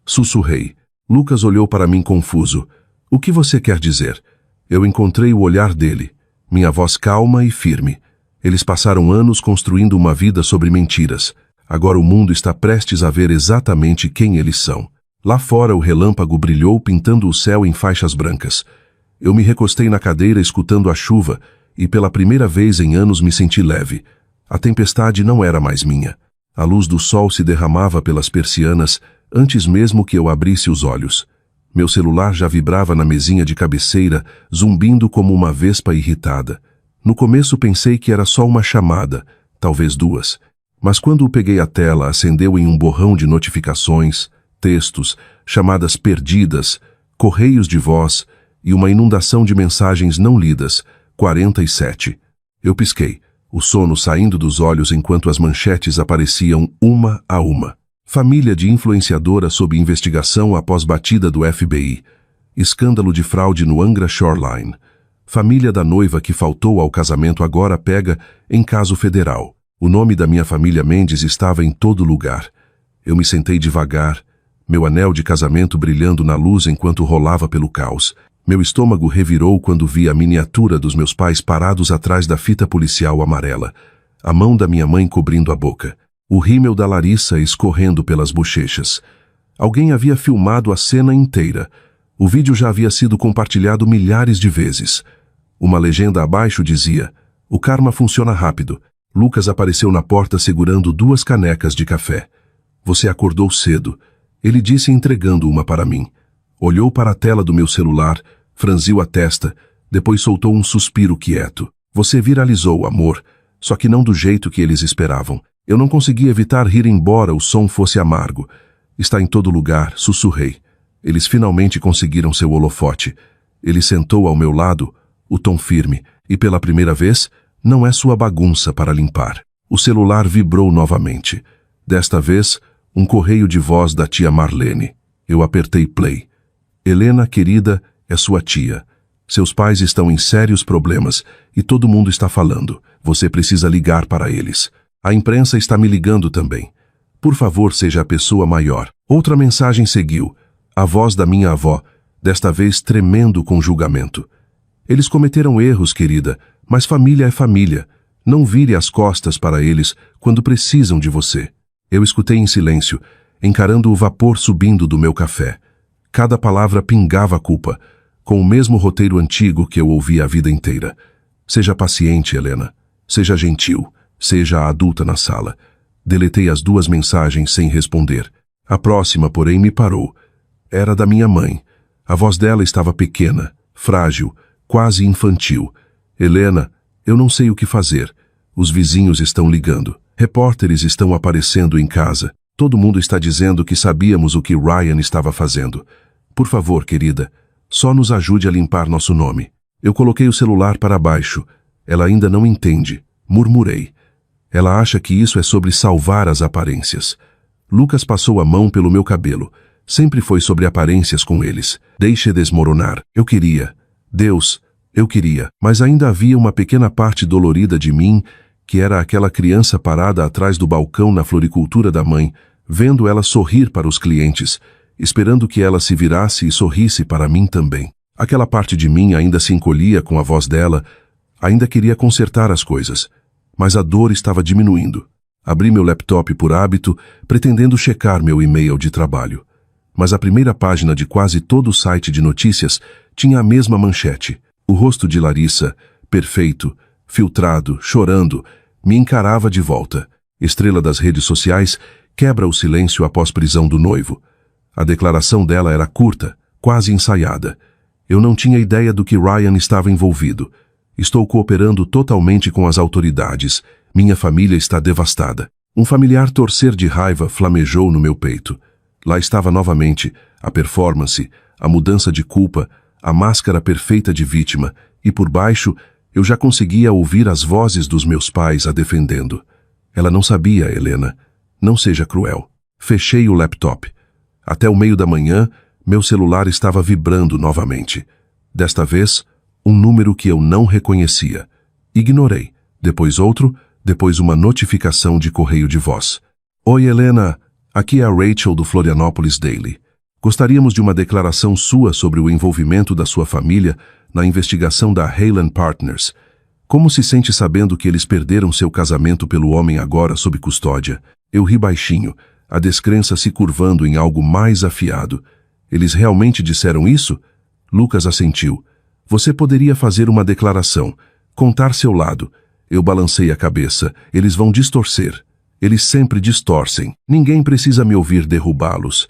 Sussurrei. Lucas olhou para mim confuso. O que você quer dizer? Eu encontrei o olhar dele, minha voz calma e firme. Eles passaram anos construindo uma vida sobre mentiras. Agora o mundo está prestes a ver exatamente quem eles são. Lá fora o relâmpago brilhou pintando o céu em faixas brancas. Eu me recostei na cadeira escutando a chuva e pela primeira vez em anos me senti leve. A tempestade não era mais minha. A luz do sol se derramava pelas persianas antes mesmo que eu abrisse os olhos. Meu celular já vibrava na mesinha de cabeceira, zumbindo como uma vespa irritada. No começo pensei que era só uma chamada, talvez duas. Mas quando o peguei à tela, acendeu em um borrão de notificações, textos, chamadas perdidas, correios de voz e uma inundação de mensagens não lidas, 47. Eu pisquei, o sono saindo dos olhos enquanto as manchetes apareciam uma a uma. Família de influenciadora sob investigação após batida do FBI. Escândalo de fraude no Angra Shoreline. Família da noiva que faltou ao casamento agora pega em caso federal. O nome da minha família Mendes estava em todo lugar. Eu me sentei devagar, meu anel de casamento brilhando na luz enquanto rolava pelo caos. Meu estômago revirou quando vi a miniatura dos meus pais parados atrás da fita policial amarela, a mão da minha mãe cobrindo a boca, o rímel da Larissa escorrendo pelas bochechas. Alguém havia filmado a cena inteira. O vídeo já havia sido compartilhado milhares de vezes. Uma legenda abaixo dizia: "O karma funciona rápido." Lucas apareceu na porta segurando 2 canecas de café. "Você acordou cedo," ele disse entregando uma para mim. Olhou para a tela do meu celular, franziu a testa, depois soltou um suspiro quieto. "Você viralizou, amor, só que não do jeito que eles esperavam." Eu não consegui evitar rir embora o som fosse amargo. "Está em todo lugar," sussurrei. Eles finalmente conseguiram seu holofote. Ele sentou ao meu lado, o tom firme, e pela primeira vez, não é sua bagunça para limpar. O celular vibrou novamente. Desta vez, um correio de voz da tia Marlene. Eu apertei play. "Helena, querida, é sua tia. Seus pais estão em sérios problemas e todo mundo está falando. Você precisa ligar para eles. A imprensa está me ligando também. Por favor, seja a pessoa maior." Outra mensagem seguiu. A voz da minha avó, desta vez tremendo com julgamento. "Eles cometeram erros, querida, mas família é família. Não vire as costas para eles quando precisam de você." Eu escutei em silêncio, encarando o vapor subindo do meu café. Cada palavra pingava culpa, com o mesmo roteiro antigo que eu ouvi a vida inteira. "Seja paciente, Helena. Seja gentil. Seja a adulta na sala." Deletei as 2 mensagens sem responder. A próxima, porém, me parou. Era da minha mãe. A voz dela estava pequena, frágil, quase infantil. "Helena, eu não sei o que fazer. Os vizinhos estão ligando. Repórteres estão aparecendo em casa. Todo mundo está dizendo que sabíamos o que Ryan estava fazendo. Por favor, querida, só nos ajude a limpar nosso nome." Eu coloquei o celular para baixo. "Ela ainda não entende," murmurei. "Ela acha que isso é sobre salvar as aparências." Lucas passou a mão pelo meu cabelo. Sempre foi sobre aparências com eles. "Deixe desmoronar. Eu queria. Deus, eu queria." Mas ainda havia uma pequena parte dolorida de mim, que era aquela criança parada atrás do balcão na floricultura da mãe, vendo ela sorrir para os clientes, esperando que ela se virasse e sorrisse para mim também. Aquela parte de mim ainda se encolhia com a voz dela, ainda queria consertar as coisas. Mas a dor estava diminuindo. Abri meu laptop por hábito, pretendendo checar meu e-mail de trabalho. Mas a primeira página de quase todo o site de notícias tinha a mesma manchete. O rosto de Larissa, perfeito, filtrado, chorando, me encarava de volta. Estrela das redes sociais, quebra o silêncio após prisão do noivo. A declaração dela era curta, quase ensaiada. Eu não tinha ideia do que Ryan estava envolvido. "Estou cooperando totalmente com as autoridades. Minha família está devastada." Um familiar torcer de raiva flamejou no meu peito. Lá estava novamente a performance, a mudança de culpa, a máscara perfeita de vítima, e por baixo eu já conseguia ouvir as vozes dos meus pais a defendendo. "Ela não sabia, Helena. Não seja cruel." Fechei o laptop. Até o meio da manhã, meu celular estava vibrando novamente. Desta vez, um número que eu não reconhecia. Ignorei. Depois outro, depois uma notificação de correio de voz. "Oi, Helena. Aqui é a Rachel do Florianópolis Daily. Gostaríamos de uma declaração sua sobre o envolvimento da sua família na investigação da Haylen Partners. Como se sente sabendo que eles perderam seu casamento pelo homem agora sob custódia?" Eu ri baixinho, a descrença se curvando em algo mais afiado. Eles realmente disseram isso? Lucas assentiu. Você poderia fazer uma declaração, contar seu lado. Eu balancei a cabeça. Eles vão distorcer. Eles sempre distorcem. Ninguém precisa me ouvir derrubá-los.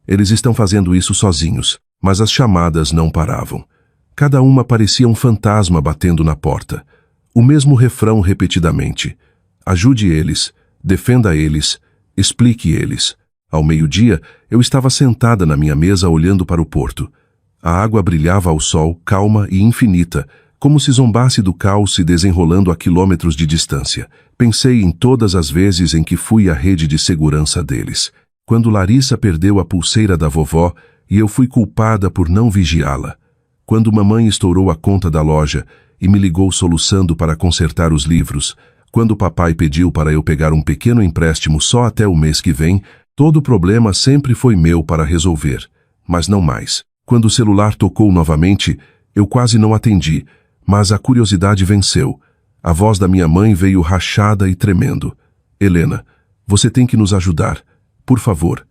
Eles estão fazendo isso sozinhos, mas as chamadas não paravam. Cada uma parecia um fantasma batendo na porta. O mesmo refrão repetidamente. Ajude eles, defenda eles, explique eles. Ao meio-dia, eu estava sentada na minha mesa olhando para o porto. A água brilhava ao sol, calma e infinita, como se zombasse do caos se desenrolando a quilômetros de distância. Pensei em todas as vezes em que fui a rede de segurança deles. Quando Larissa perdeu a pulseira da vovó e eu fui culpada por não vigiá-la. Quando mamãe estourou a conta da loja e me ligou soluçando para consertar os livros. Quando papai pediu para eu pegar um pequeno empréstimo só até o mês que vem, todo o problema sempre foi meu para resolver. Mas não mais. Quando o celular tocou novamente, eu quase não atendi, mas a curiosidade venceu. A voz da minha mãe veio rachada e tremendo. Helena, você tem que nos ajudar. Por favor.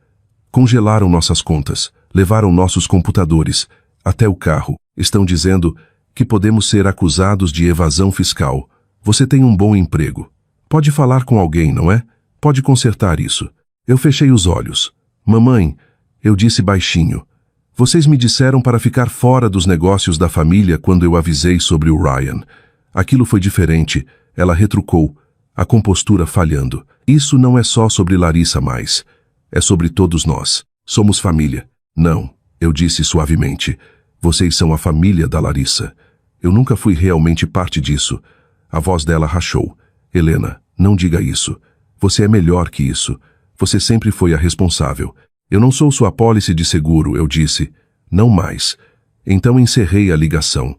Congelaram nossas contas, levaram nossos computadores, até o carro. Estão dizendo que podemos ser acusados de evasão fiscal. Você tem um bom emprego. Pode falar com alguém, não é? Pode consertar isso. Eu fechei os olhos. Mamãe, eu disse baixinho. Vocês me disseram para ficar fora dos negócios da família quando eu avisei sobre o Ryan. Aquilo foi diferente. Ela retrucou, a compostura falhando. Isso não é só sobre Larissa mais. É sobre todos nós. Somos família. Não, eu disse suavemente. Vocês são a família da Larissa. Eu nunca fui realmente parte disso. A voz dela rachou. Helena, não diga isso. Você é melhor que isso. Você sempre foi a responsável. Eu não sou sua apólice de seguro, eu disse. Não mais. Então encerrei a ligação.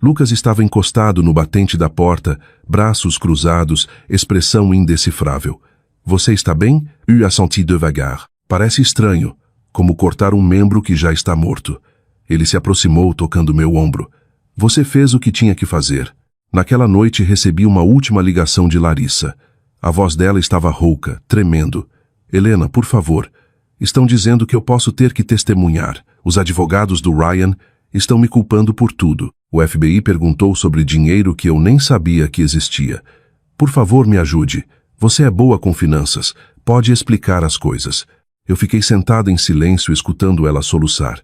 Lucas estava encostado no batente da porta, braços cruzados, expressão indecifrável. Você está bem? Eu assenti devagar. Parece estranho, como cortar um membro que já está morto. Ele se aproximou tocando meu ombro. Você fez o que tinha que fazer. Naquela noite recebi uma última ligação de Larissa. A voz dela estava rouca, tremendo. Helena, por favor. Estão dizendo que eu posso ter que testemunhar. Os advogados do Ryan estão me culpando por tudo. O FBI perguntou sobre dinheiro que eu nem sabia que existia. Por favor, me ajude. Você é boa com finanças. Pode explicar as coisas. Eu fiquei sentada em silêncio escutando ela soluçar.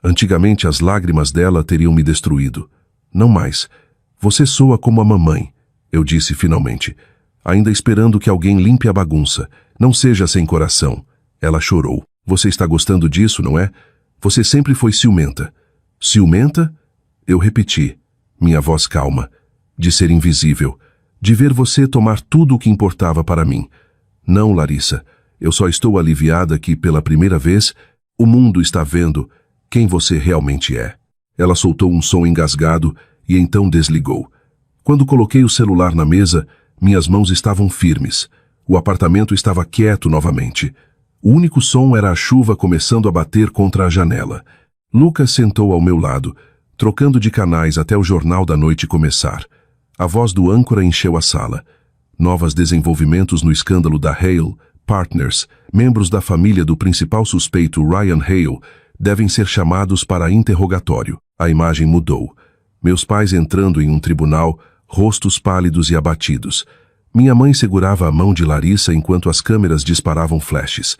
Antigamente as lágrimas dela teriam me destruído. Não mais. Você soa como a mamãe, eu disse finalmente, ainda esperando que alguém limpe a bagunça. Não seja sem coração. Ela chorou. Você está gostando disso, não é? Você sempre foi ciumenta. Ciumenta? Eu repeti, minha voz calma, de ser invisível, de ver você tomar tudo o que importava para mim. Não, Larissa, eu só estou aliviada que, pela primeira vez, o mundo está vendo quem você realmente é. Ela soltou um som engasgado e então desligou. Quando coloquei o celular na mesa, minhas mãos estavam firmes. O apartamento estava quieto novamente. O único som era a chuva começando a bater contra a janela. Lucas sentou ao meu lado, trocando de canais até o Jornal da Noite começar. A voz do âncora encheu a sala. Novos desenvolvimentos no escândalo da Hale Partners, membros da família do principal suspeito Ryan Hale, devem ser chamados para interrogatório. A imagem mudou. Meus pais entrando em um tribunal, rostos pálidos e abatidos. Minha mãe segurava a mão de Larissa enquanto as câmeras disparavam flashes.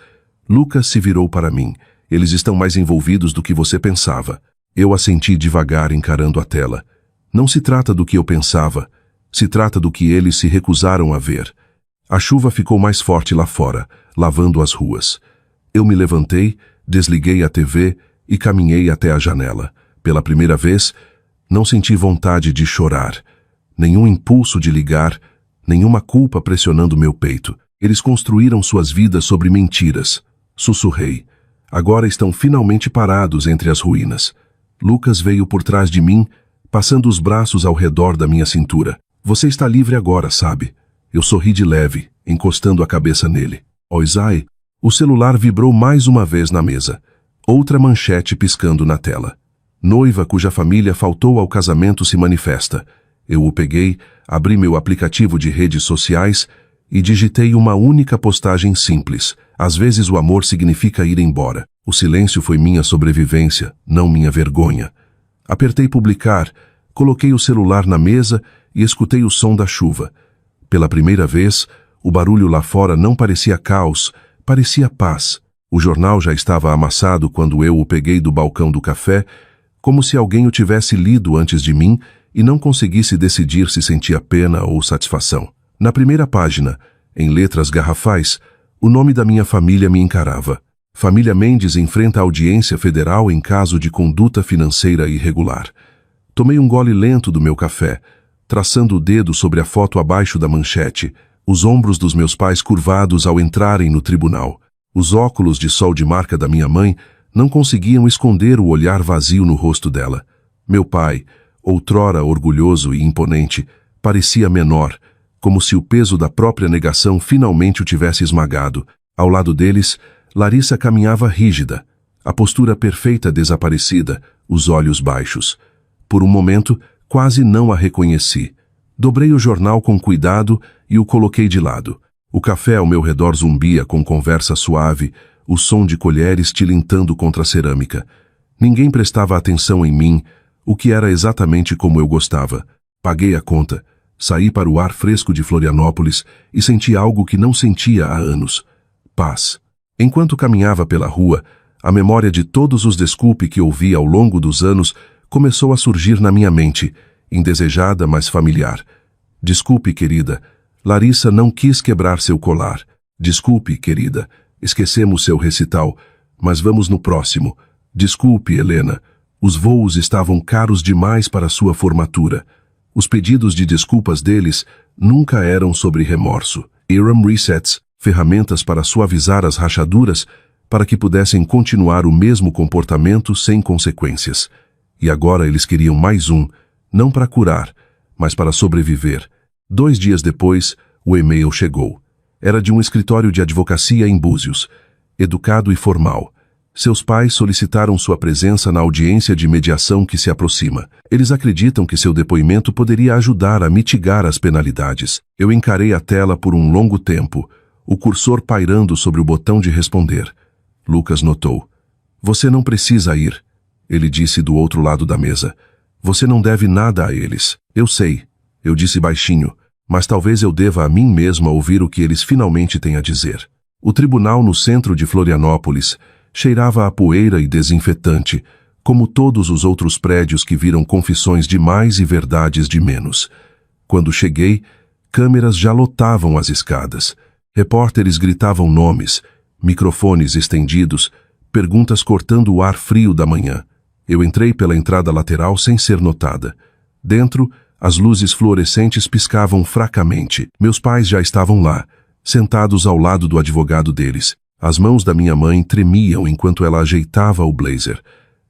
Lucas se virou para mim. Eles estão mais envolvidos do que você pensava. Eu assenti devagar encarando a tela. Não se trata do que eu pensava. Se trata do que eles se recusaram a ver. A chuva ficou mais forte lá fora, lavando as ruas. Eu me levantei, desliguei a TV e caminhei até a janela. Pela primeira vez, não senti vontade de chorar. Nenhum impulso de ligar, nenhuma culpa pressionando meu peito. Eles construíram suas vidas sobre mentiras. Sussurrei. Agora estão finalmente parados entre as ruínas. Lucas veio por trás de mim, passando os braços ao redor da minha cintura. Você está livre agora, sabe? Eu sorri de leve, encostando a cabeça nele. Isai, o celular vibrou mais uma vez na mesa. Outra manchete piscando na tela. Noiva cuja família faltou ao casamento se manifesta. Eu o peguei, abri meu aplicativo de redes sociais e digitei uma única postagem simples. Às vezes o amor significa ir embora. O silêncio foi minha sobrevivência, não minha vergonha. Apertei publicar, coloquei o celular na mesa e escutei o som da chuva. Pela primeira vez, o barulho lá fora não parecia caos, parecia paz. O jornal já estava amassado quando eu o peguei do balcão do café, como se alguém o tivesse lido antes de mim e não conseguisse decidir se sentia pena ou satisfação. Na primeira página, em letras garrafais, o nome da minha família me encarava. Família Mendes enfrenta a audiência federal em caso de conduta financeira irregular. Tomei um gole lento do meu café, traçando o dedo sobre a foto abaixo da manchete, os ombros dos meus pais curvados ao entrarem no tribunal. Os óculos de sol de marca da minha mãe não conseguiam esconder o olhar vazio no rosto dela. Meu pai, outrora orgulhoso e imponente, parecia menor, como se o peso da própria negação finalmente o tivesse esmagado. Ao lado deles, Larissa caminhava rígida, a postura perfeita desaparecida, os olhos baixos. Por um momento, quase não a reconheci. Dobrei o jornal com cuidado e o coloquei de lado. O café ao meu redor zumbia com conversa suave, o som de colheres tilintando contra a cerâmica. Ninguém prestava atenção em mim, o que era exatamente como eu gostava. Paguei a conta, saí para o ar fresco de Florianópolis e senti algo que não sentia há anos. Paz. Enquanto caminhava pela rua, a memória de todos os desculpe que ouvi ao longo dos anos começou a surgir na minha mente, indesejada, mas familiar. Desculpe, querida. Larissa não quis quebrar seu colar. Desculpe, querida. Esquecemos seu recital, mas vamos no próximo. Desculpe, Helena. Os voos estavam caros demais para sua formatura. Os pedidos de desculpas deles nunca eram sobre remorso. Eram resets, ferramentas para suavizar as rachaduras, para que pudessem continuar o mesmo comportamento sem consequências. E agora eles queriam mais um, não para curar, mas para sobreviver. 2 dias depois, o e-mail chegou. Era de um escritório de advocacia em Búzios, educado e formal. Seus pais solicitaram sua presença na audiência de mediação que se aproxima. Eles acreditam que seu depoimento poderia ajudar a mitigar as penalidades. Eu encarei a tela por um longo tempo, o cursor pairando sobre o botão de responder. Lucas notou. Você não precisa ir, ele disse do outro lado da mesa. Você não deve nada a eles. Eu sei, eu disse baixinho, mas talvez eu deva a mim mesma ouvir o que eles finalmente têm a dizer. O tribunal no centro de Florianópolis cheirava a poeira e desinfetante, como todos os outros prédios que viram confissões de mais e verdades de menos. Quando cheguei, câmeras já lotavam as escadas. Repórteres gritavam nomes, microfones estendidos, perguntas cortando o ar frio da manhã. Eu entrei pela entrada lateral sem ser notada. Dentro, as luzes fluorescentes piscavam fracamente. Meus pais já estavam lá, sentados ao lado do advogado deles. As mãos da minha mãe tremiam enquanto ela ajeitava o blazer.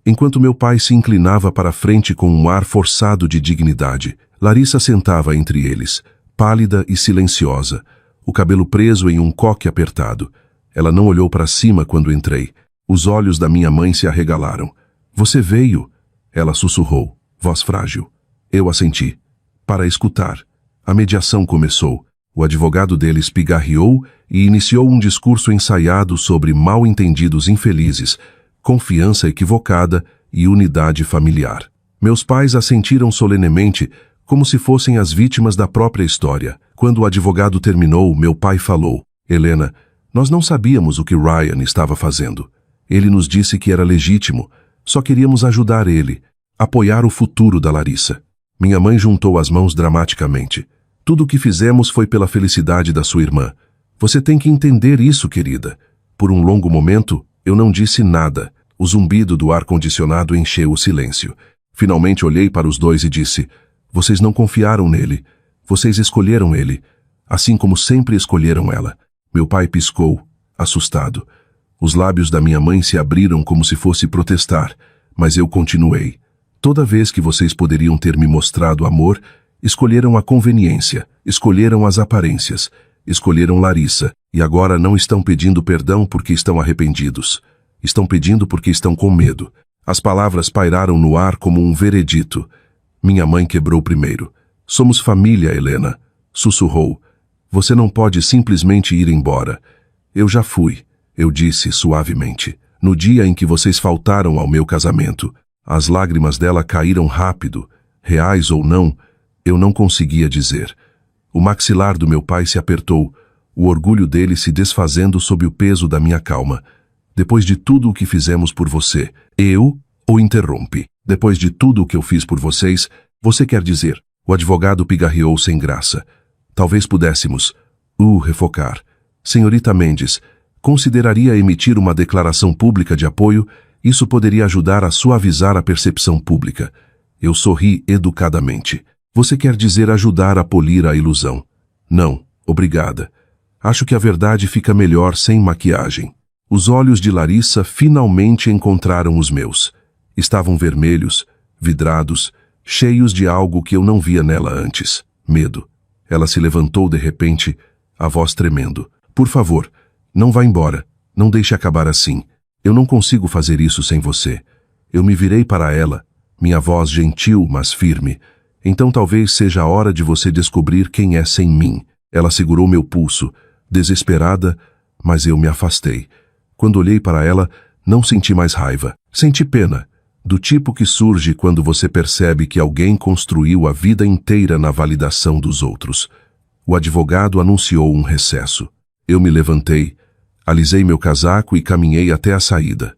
Enquanto meu pai se inclinava para a frente com um ar forçado de dignidade, Larissa sentava entre eles, pálida e silenciosa, o cabelo preso em um coque apertado. Ela não olhou para cima quando entrei. Os olhos da minha mãe se arregalaram. Você veio? Ela sussurrou, voz frágil. Eu assenti. Para escutar. A mediação começou. O advogado deles pigarreou e iniciou um discurso ensaiado sobre mal-entendidos infelizes, confiança equivocada e unidade familiar. Meus pais assentiram solenemente, como se fossem as vítimas da própria história. Quando o advogado terminou, meu pai falou, Helena, nós não sabíamos o que Ryan estava fazendo. Ele nos disse que era legítimo, só queríamos ajudar ele, apoiar o futuro da Larissa. Minha mãe juntou as mãos dramaticamente. Tudo o que fizemos foi pela felicidade da sua irmã. Você tem que entender isso, querida. Por um longo momento, eu não disse nada. O zumbido do ar-condicionado encheu o silêncio. Finalmente olhei para os dois e disse, vocês não confiaram nele. Vocês escolheram ele, assim como sempre escolheram ela. Meu pai piscou, assustado. Os lábios da minha mãe se abriram como se fosse protestar, mas eu continuei. Toda vez que vocês poderiam ter me mostrado amor, escolheram a conveniência, escolheram as aparências, escolheram Larissa, e agora não estão pedindo perdão porque estão arrependidos. Estão pedindo porque estão com medo. As palavras pairaram no ar como um veredito. Minha mãe quebrou primeiro. Somos família, Helena, sussurrou. Você não pode simplesmente ir embora. Eu já fui, eu disse suavemente. No dia em que vocês faltaram ao meu casamento, as lágrimas dela caíram rápido, reais ou não, eu não conseguia dizer. O maxilar do meu pai se apertou, o orgulho dele se desfazendo sob o peso da minha calma. Depois de tudo o que fizemos por você, eu o interrompi. Depois de tudo o que eu fiz por vocês, você quer dizer? O advogado pigarreou sem graça. Talvez pudéssemos, refocar. Senhorita Mendes, consideraria emitir uma declaração pública de apoio? Isso poderia ajudar a suavizar a percepção pública. Eu sorri educadamente. Você quer dizer ajudar a polir a ilusão? Não, obrigada. Acho que a verdade fica melhor sem maquiagem. Os olhos de Larissa finalmente encontraram os meus. Estavam vermelhos, vidrados, cheios de algo que eu não via nela antes. Medo. Ela se levantou de repente, a voz tremendo. Por favor, não vá embora. Não deixe acabar assim. Eu não consigo fazer isso sem você. Eu me virei para ela, minha voz gentil, mas firme. Então talvez seja a hora de você descobrir quem é sem mim. Ela segurou meu pulso, desesperada, mas eu me afastei. Quando olhei para ela, não senti mais raiva. Senti pena, do tipo que surge quando você percebe que alguém construiu a vida inteira na validação dos outros. O advogado anunciou um recesso. Eu me levantei, alisei meu casaco e caminhei até a saída.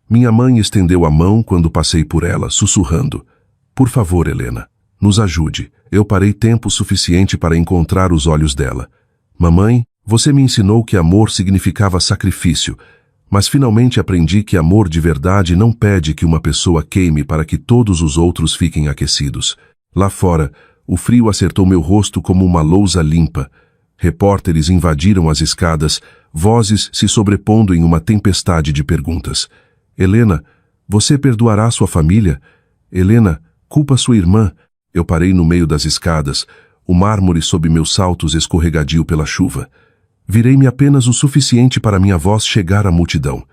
Minha mãe estendeu a mão quando passei por ela, sussurrando. Por favor, Helena, nos ajude. Eu parei tempo suficiente para encontrar os olhos dela. Mamãe, você me ensinou que amor significava sacrifício, mas finalmente aprendi que amor de verdade não pede que uma pessoa queime para que todos os outros fiquem aquecidos. Lá fora, o frio acertou meu rosto como uma lousa limpa. Repórteres invadiram as escadas, vozes se sobrepondo em uma tempestade de perguntas. Helena, você perdoará sua família? Helena, culpa sua irmã? Eu parei no meio das escadas, o mármore sob meus saltos escorregadio pela chuva. Virei-me apenas o suficiente para minha voz chegar à multidão.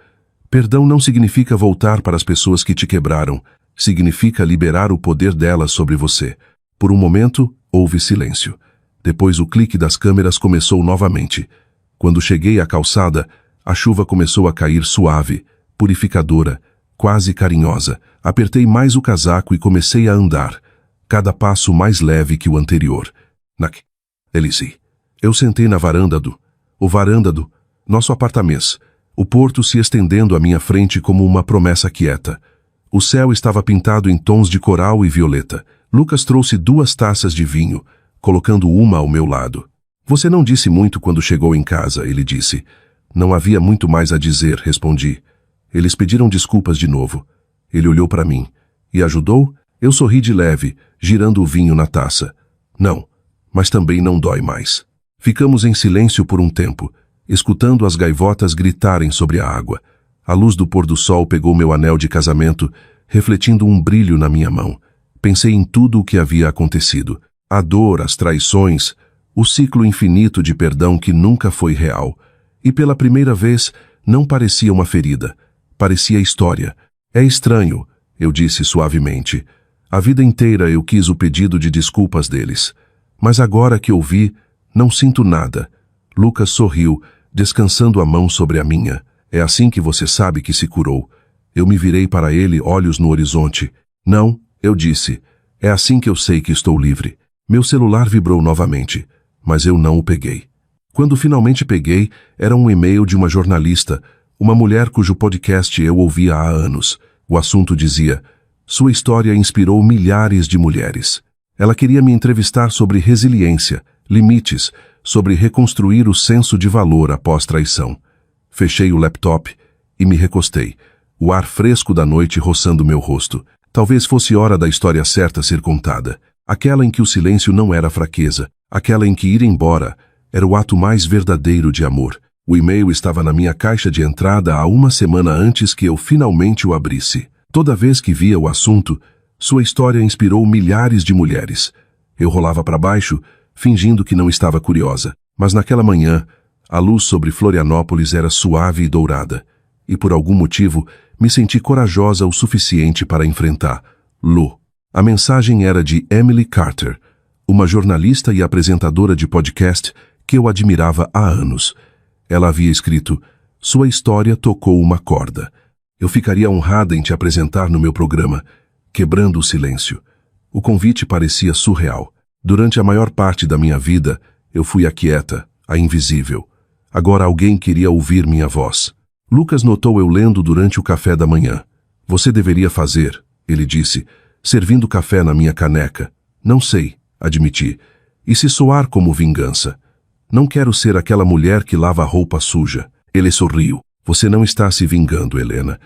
Perdão não significa voltar para as pessoas que te quebraram, significa liberar o poder delas sobre você. Por um momento, houve silêncio. Depois o clique das câmeras começou novamente. Quando cheguei à calçada, a chuva começou a cair suave, purificadora, quase carinhosa. Apertei mais o casaco e comecei a andar, cada passo mais leve que o anterior. Elise. Eu sentei na varanda do nosso apartamento. O porto se estendendo à minha frente como uma promessa quieta. O céu estava pintado em tons de coral e violeta. Lucas trouxe 2 taças de vinho, colocando uma ao meu lado. Você não disse muito quando chegou em casa, ele disse. Não havia muito mais a dizer, respondi. Eles pediram desculpas de novo. Ele olhou para mim. E ajudou? Eu sorri de leve, girando o vinho na taça. Não, mas também não dói mais. Ficamos em silêncio por um tempo, escutando as gaivotas gritarem sobre a água. A luz do pôr do sol pegou meu anel de casamento, refletindo um brilho na minha mão. Pensei em tudo o que havia acontecido. A dor, as traições, o ciclo infinito de perdão que nunca foi real. E pela primeira vez, não parecia uma ferida. Parecia história. É estranho, eu disse suavemente. A vida inteira eu quis o pedido de desculpas deles. Mas agora que ouvi, não sinto nada. Lucas sorriu, descansando a mão sobre a minha. É assim que você sabe que se curou. Eu me virei para ele, olhos no horizonte. Não, eu disse. É assim que eu sei que estou livre. Meu celular vibrou novamente, mas eu não o peguei. Quando finalmente peguei, era um e-mail de uma jornalista, uma mulher cujo podcast eu ouvia há anos. O assunto dizia: sua história inspirou milhares de mulheres. Ela queria me entrevistar sobre resiliência, limites, sobre reconstruir o senso de valor após traição. Fechei o laptop e me recostei, o ar fresco da noite roçando meu rosto. Talvez fosse hora da história certa ser contada. Aquela em que o silêncio não era fraqueza, aquela em que ir embora era o ato mais verdadeiro de amor. O e-mail estava na minha caixa de entrada há 1 semana antes que eu finalmente o abrisse. Toda vez que via o assunto, sua história inspirou milhares de mulheres. Eu rolava para baixo, fingindo que não estava curiosa. Mas naquela manhã, a luz sobre Florianópolis era suave e dourada. E por algum motivo, me senti corajosa o suficiente para enfrentar Lu. A mensagem era de Emily Carter, uma jornalista e apresentadora de podcast que eu admirava há anos. Ela havia escrito: "Sua história tocou uma corda. Eu ficaria honrada em te apresentar no meu programa", quebrando o silêncio. O convite parecia surreal. Durante a maior parte da minha vida, eu fui a quieta, a invisível. Agora alguém queria ouvir minha voz. Lucas notou eu lendo durante o café da manhã. "Você deveria fazer", ele disse, servindo café na minha caneca. "Não sei", admiti. "E se soar como vingança? Não quero ser aquela mulher que lava a roupa suja." Ele sorriu. "Você não está se vingando, Helena.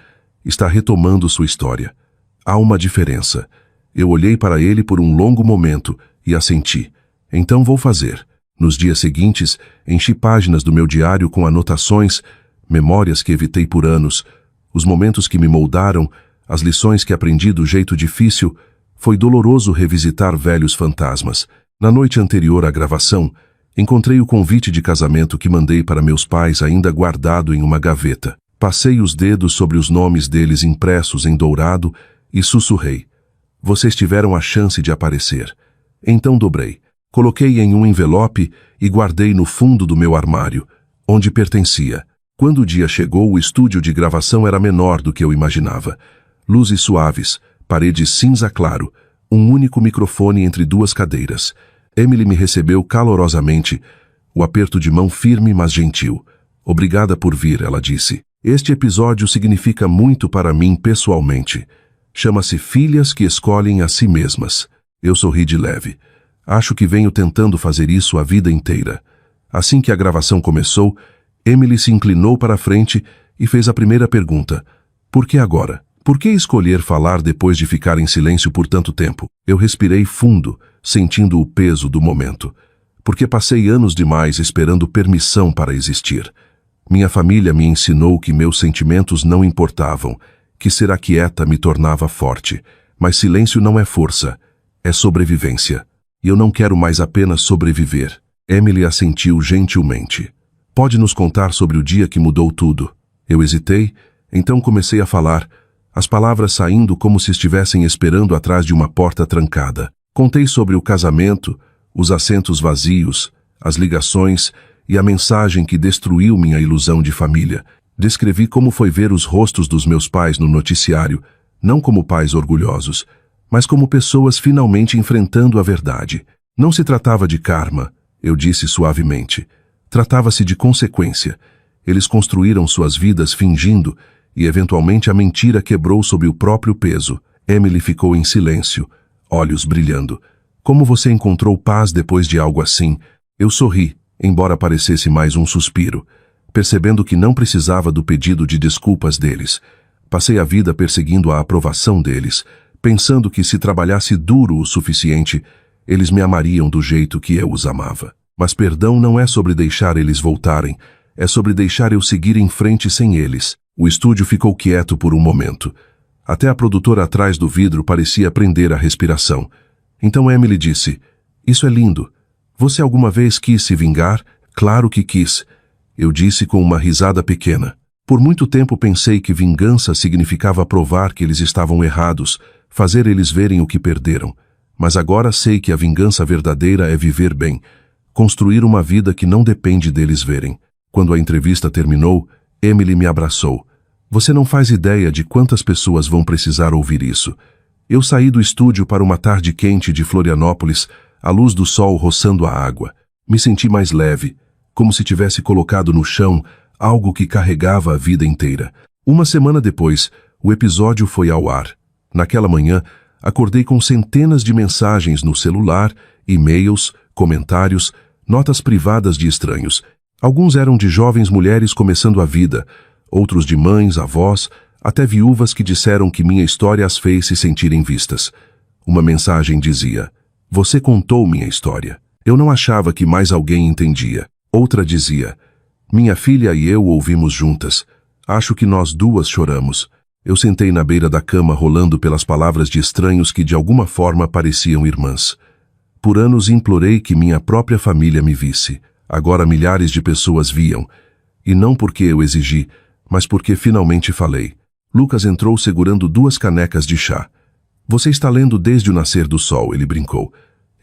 Está retomando sua história. Há uma diferença." Eu olhei para ele por um longo momento e assenti. "Então vou fazer." Nos dias seguintes, enchi páginas do meu diário com anotações, memórias que evitei por anos, os momentos que me moldaram, as lições que aprendi do jeito difícil. Foi doloroso revisitar velhos fantasmas. Na noite anterior à gravação, encontrei o convite de casamento que mandei para meus pais ainda guardado em uma gaveta. Passei os dedos sobre os nomes deles impressos em dourado e sussurrei: "Vocês tiveram a chance de aparecer." Então dobrei. Coloquei em um envelope e guardei no fundo do meu armário, onde pertencia. Quando o dia chegou, o estúdio de gravação era menor do que eu imaginava. Luzes suaves, paredes cinza claro, um único microfone entre duas cadeiras. Emily me recebeu calorosamente, o aperto de mão firme mas gentil. "Obrigada por vir", ela disse. "Este episódio significa muito para mim pessoalmente. Chama-se Filhas que Escolhem a Si Mesmas." Eu sorri de leve. "Acho que venho tentando fazer isso a vida inteira." Assim que a gravação começou, Emily se inclinou para a frente e fez a primeira pergunta: "Por que agora? Por que escolher falar depois de ficar em silêncio por tanto tempo?" Eu respirei fundo, sentindo o peso do momento. Porque passei anos demais esperando permissão para existir. Minha família me ensinou que meus sentimentos não importavam, que ser quieta me tornava forte. Mas silêncio não é força, é sobrevivência. E eu não quero mais apenas sobreviver. Emily assentiu gentilmente. "Pode nos contar sobre o dia que mudou tudo?" Eu hesitei, então comecei a falar, as palavras saindo como se estivessem esperando atrás de uma porta trancada. Contei sobre o casamento, os assentos vazios, as ligações e a mensagem que destruiu minha ilusão de família. Descrevi como foi ver os rostos dos meus pais no noticiário, não como pais orgulhosos, mas como pessoas finalmente enfrentando a verdade. Não se tratava de karma, eu disse suavemente. Tratava-se de consequência. Eles construíram suas vidas fingindo, e eventualmente a mentira quebrou sob o próprio peso. Emily ficou em silêncio, olhos brilhando. "Como você encontrou paz depois de algo assim?" Eu sorri, embora parecesse mais um suspiro, percebendo que não precisava do pedido de desculpas deles. Passei a vida perseguindo a aprovação deles, pensando que se trabalhasse duro o suficiente, eles me amariam do jeito que eu os amava. Mas perdão não é sobre deixar eles voltarem, é sobre deixar eu seguir em frente sem eles. O estúdio ficou quieto por um momento. Até a produtora atrás do vidro parecia prender a respiração. Então Emily disse: "Isso é lindo. Você alguma vez quis se vingar?" "Claro que quis", eu disse com uma risada pequena. Por muito tempo pensei que vingança significava provar que eles estavam errados, fazer eles verem o que perderam. Mas agora sei que a vingança verdadeira é viver bem, construir uma vida que não depende deles verem. Quando a entrevista terminou, Emily me abraçou. "Você não faz ideia de quantas pessoas vão precisar ouvir isso." Eu saí do estúdio para uma tarde quente de Florianópolis, a luz do sol roçando a água. Me senti mais leve, como se tivesse colocado no chão algo que carregava a vida inteira. Uma semana depois, o episódio foi ao ar. Naquela manhã, acordei com centenas de mensagens no celular, e-mails, comentários, notas privadas de estranhos. Alguns eram de jovens mulheres começando a vida, outros de mães, avós, até viúvas que disseram que minha história as fez se sentirem vistas. Uma mensagem dizia: "Você contou minha história. Eu não achava que mais alguém entendia." Outra dizia: "Minha filha e eu ouvimos juntas. Acho que nós duas choramos." Eu sentei na beira da cama rolando pelas palavras de estranhos que de alguma forma pareciam irmãs. Por anos implorei que minha própria família me visse. Agora milhares de pessoas viam. E não porque eu exigi, mas porque finalmente falei. Lucas entrou segurando 2 canecas de chá. "Você está lendo desde o nascer do sol", ele brincou.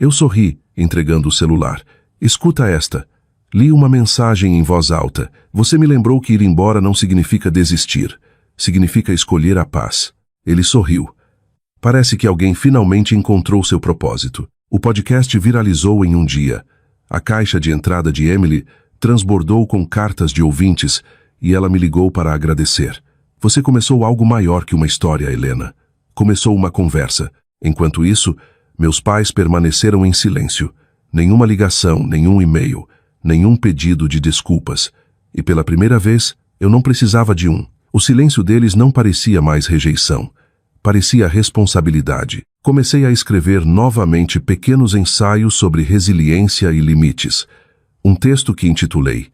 Eu sorri, entregando o celular. "Escuta esta." Li uma mensagem em voz alta. Você me lembrou que ir embora não significa desistir. Significa escolher a paz. Ele sorriu. Parece que alguém finalmente encontrou seu propósito. O podcast viralizou em um dia. A caixa de entrada de Emily transbordou com cartas de ouvintes e ela me ligou para agradecer. Você começou algo maior que uma história, Helena. Começou uma conversa. Enquanto isso, meus pais permaneceram em silêncio. Nenhuma ligação, nenhum e-mail, nenhum pedido de desculpas. E pela primeira vez, eu não precisava de um. O silêncio deles não parecia mais rejeição. Parecia responsabilidade. Comecei a escrever novamente pequenos ensaios sobre resiliência e limites. Um texto que intitulei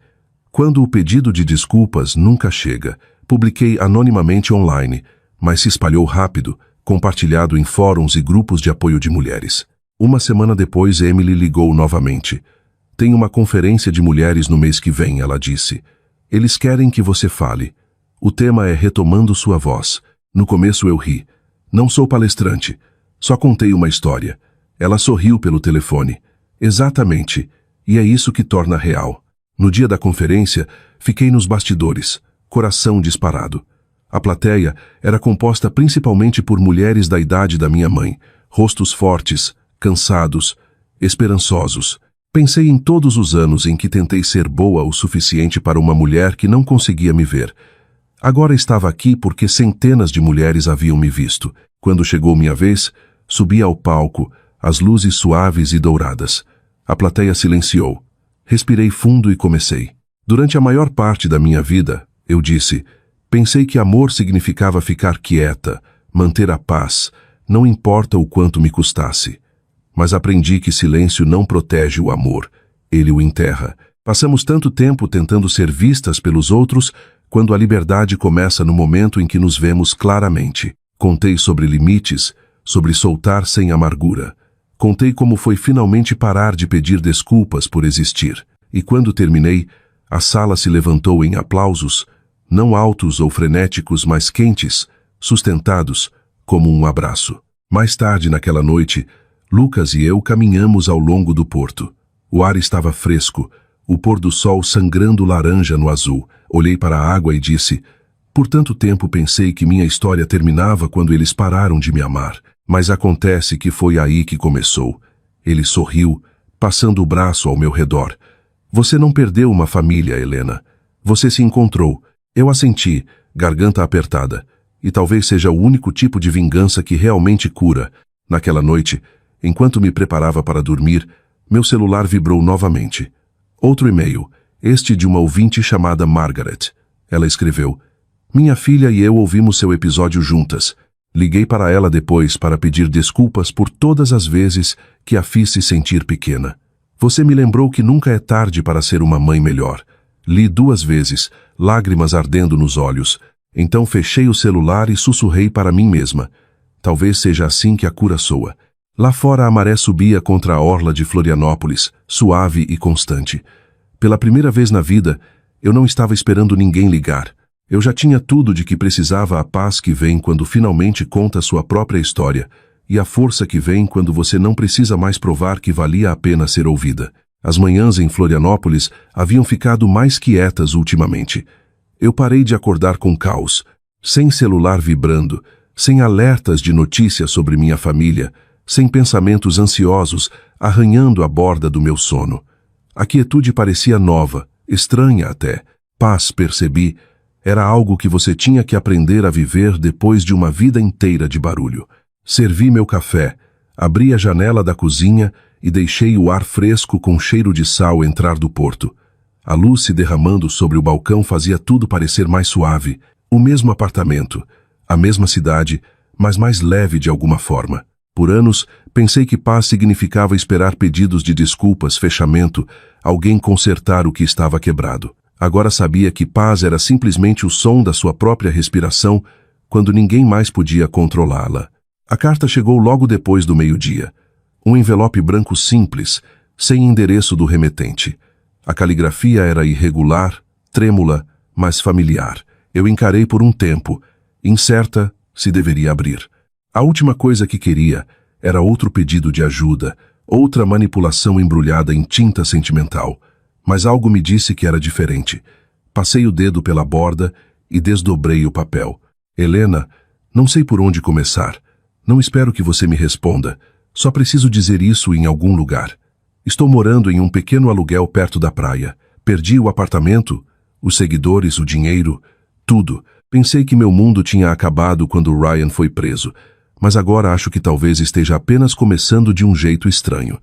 Quando o pedido de desculpas nunca chega. Publiquei anonimamente online, mas se espalhou rápido, compartilhado em fóruns e grupos de apoio de mulheres. Uma semana depois, Emily ligou novamente. Tem uma conferência de mulheres no mês que vem, ela disse. Eles querem que você fale. O tema é retomando sua voz. No começo eu ri. Não sou palestrante. Só contei uma história. Ela sorriu pelo telefone. Exatamente. E é isso que torna real. No dia da conferência, fiquei nos bastidores, coração disparado. A plateia era composta principalmente por mulheres da idade da minha mãe, rostos fortes, cansados, esperançosos. Pensei em todos os anos em que tentei ser boa o suficiente para uma mulher que não conseguia me ver. Agora estava aqui porque centenas de mulheres haviam me visto. Quando chegou minha vez, subi ao palco, as luzes suaves e douradas. A plateia silenciou. Respirei fundo e comecei. Durante a maior parte da minha vida, eu disse, pensei que amor significava ficar quieta, manter a paz, não importa o quanto me custasse. Mas aprendi que silêncio não protege o amor, ele o enterra. Passamos tanto tempo tentando ser vistas pelos outros, quando a liberdade começa no momento em que nos vemos claramente. Contei sobre limites, sobre soltar sem amargura. Contei como foi finalmente parar de pedir desculpas por existir. E quando terminei, a sala se levantou em aplausos, não altos ou frenéticos, mas quentes, sustentados, como um abraço. Mais tarde naquela noite, Lucas e eu caminhamos ao longo do porto. O ar estava fresco, o pôr do sol sangrando laranja no azul. Olhei para a água e disse, por tanto tempo pensei que minha história terminava quando eles pararam de me amar. Mas acontece que foi aí que começou. Ele sorriu, passando o braço ao meu redor. Você não perdeu uma família, Helena. Você se encontrou. Eu assenti, garganta apertada. E talvez seja o único tipo de vingança que realmente cura. Naquela noite, enquanto me preparava para dormir, meu celular vibrou novamente. Outro e-mail, este de uma ouvinte chamada Margaret. Ela escreveu, minha filha e eu ouvimos seu episódio juntas. Liguei para ela depois para pedir desculpas por todas as vezes que a fiz se sentir pequena. Você me lembrou que nunca é tarde para ser uma mãe melhor. Li 2 vezes, lágrimas ardendo nos olhos. Então fechei o celular e sussurrei para mim mesma. Talvez seja assim que a cura soa. Lá fora a maré subia contra a orla de Florianópolis, suave e constante. Pela primeira vez na vida, eu não estava esperando ninguém ligar. Eu já tinha tudo de que precisava, a paz que vem quando finalmente conta sua própria história, e a força que vem quando você não precisa mais provar que valia a pena ser ouvida. As manhãs em Florianópolis haviam ficado mais quietas ultimamente. Eu parei de acordar com caos, sem celular vibrando, sem alertas de notícias sobre minha família, sem pensamentos ansiosos arranhando a borda do meu sono. A quietude parecia nova, estranha até. Paz, percebi, era algo que você tinha que aprender a viver depois de uma vida inteira de barulho. Servi meu café, abri a janela da cozinha e deixei o ar fresco com cheiro de sal entrar do porto. A luz se derramando sobre o balcão fazia tudo parecer mais suave. O mesmo apartamento, a mesma cidade, mas mais leve de alguma forma. Por anos, pensei que paz significava esperar pedidos de desculpas, fechamento, alguém consertar o que estava quebrado. Agora sabia que paz era simplesmente o som da sua própria respiração quando ninguém mais podia controlá-la. A carta chegou logo depois do meio-dia. Um envelope branco simples, sem endereço do remetente. A caligrafia era irregular, trêmula, mas familiar. Eu encarei por um tempo, incerta se deveria abrir. A última coisa que queria era outro pedido de ajuda, outra manipulação embrulhada em tinta sentimental. Mas algo me disse que era diferente. Passei o dedo pela borda e desdobrei o papel. Helena, não sei por onde começar. Não espero que você me responda. Só preciso dizer isso em algum lugar. Estou morando em um pequeno aluguel perto da praia. Perdi o apartamento, os seguidores, o dinheiro, tudo. Pensei que meu mundo tinha acabado quando Ryan foi preso, mas agora acho que talvez esteja apenas começando de um jeito estranho.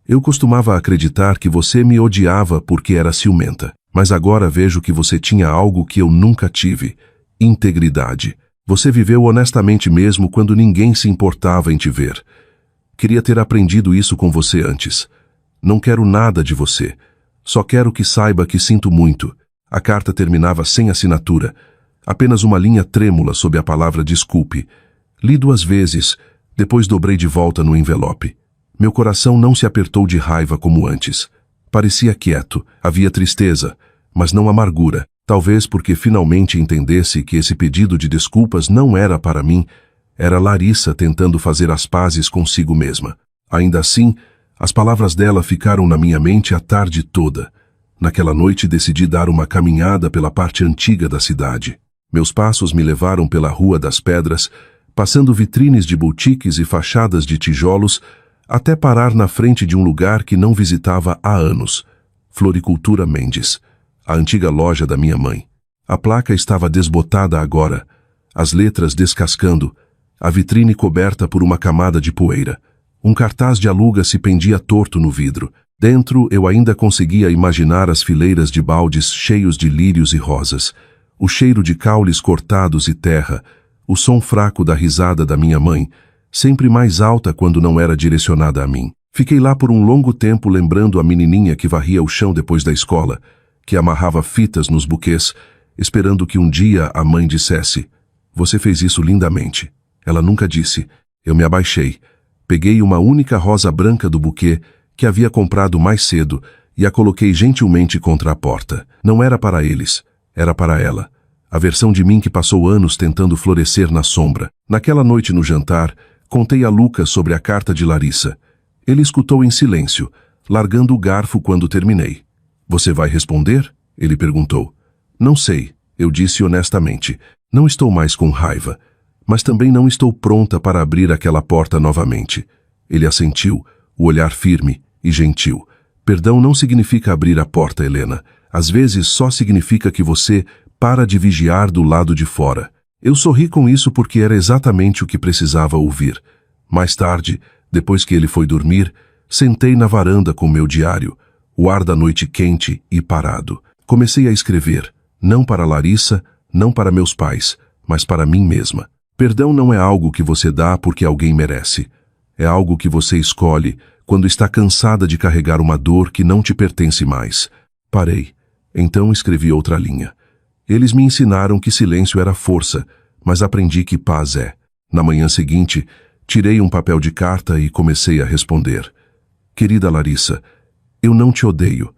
Eu costumava acreditar que você me odiava porque era ciumenta, mas agora vejo que você tinha algo que eu nunca tive: integridade. Você viveu honestamente mesmo quando ninguém se importava em te ver. Queria ter aprendido isso com você antes. Não quero nada de você. Só quero que saiba que sinto muito. A carta terminava sem assinatura. Apenas uma linha trêmula sob a palavra desculpe. Li 2 vezes, depois dobrei de volta no envelope. Meu coração não se apertou de raiva como antes. Parecia quieto, havia tristeza, mas não amargura. Talvez porque finalmente entendesse que esse pedido de desculpas não era para mim, era Larissa tentando fazer as pazes consigo mesma. Ainda assim, as palavras dela ficaram na minha mente a tarde toda. Naquela noite decidi dar uma caminhada pela parte antiga da cidade. Meus passos me levaram pela Rua das Pedras, passando vitrines de boutiques e fachadas de tijolos, até parar na frente de um lugar que não visitava há anos: Floricultura Mendes, a antiga loja da minha mãe. A placa estava desbotada agora, as letras descascando, a vitrine coberta por uma camada de poeira. Um cartaz de aluga se pendia torto no vidro. Dentro eu ainda conseguia imaginar as fileiras de baldes cheios de lírios e rosas, o cheiro de caules cortados e terra, o som fraco da risada da minha mãe, sempre mais alta quando não era direcionada a mim. Fiquei lá por um longo tempo lembrando a menininha que varria o chão depois da escola, que amarrava fitas nos buquês, esperando que um dia a mãe dissesse: "Você fez isso lindamente." Ela nunca disse. Eu me abaixei. Peguei uma única rosa branca do buquê, que havia comprado mais cedo, e a coloquei gentilmente contra a porta. Não era para eles, era para ela. A versão de mim que passou anos tentando florescer na sombra. Naquela noite no jantar, contei a Lucas sobre a carta de Larissa. Ele escutou em silêncio, largando o garfo quando terminei. "Você vai responder?" ele perguntou. "Não sei", eu disse honestamente. "Não estou mais com raiva, mas também não estou pronta para abrir aquela porta novamente." Ele assentiu, o olhar firme e gentil. "Perdão não significa abrir a porta, Helena. Às vezes só significa que você para de vigiar do lado de fora." Eu sorri com isso porque era exatamente o que precisava ouvir. Mais tarde, depois que ele foi dormir, sentei na varanda com meu diário, o ar da noite quente e parado. Comecei a escrever, não para Larissa, não para meus pais, mas para mim mesma. Perdão não é algo que você dá porque alguém merece. É algo que você escolhe quando está cansada de carregar uma dor que não te pertence mais. Parei. Então escrevi outra linha. Eles me ensinaram que silêncio era força, mas aprendi que paz é. Na manhã seguinte, tirei um papel de carta e comecei a responder. "Querida Larissa, eu não te odeio.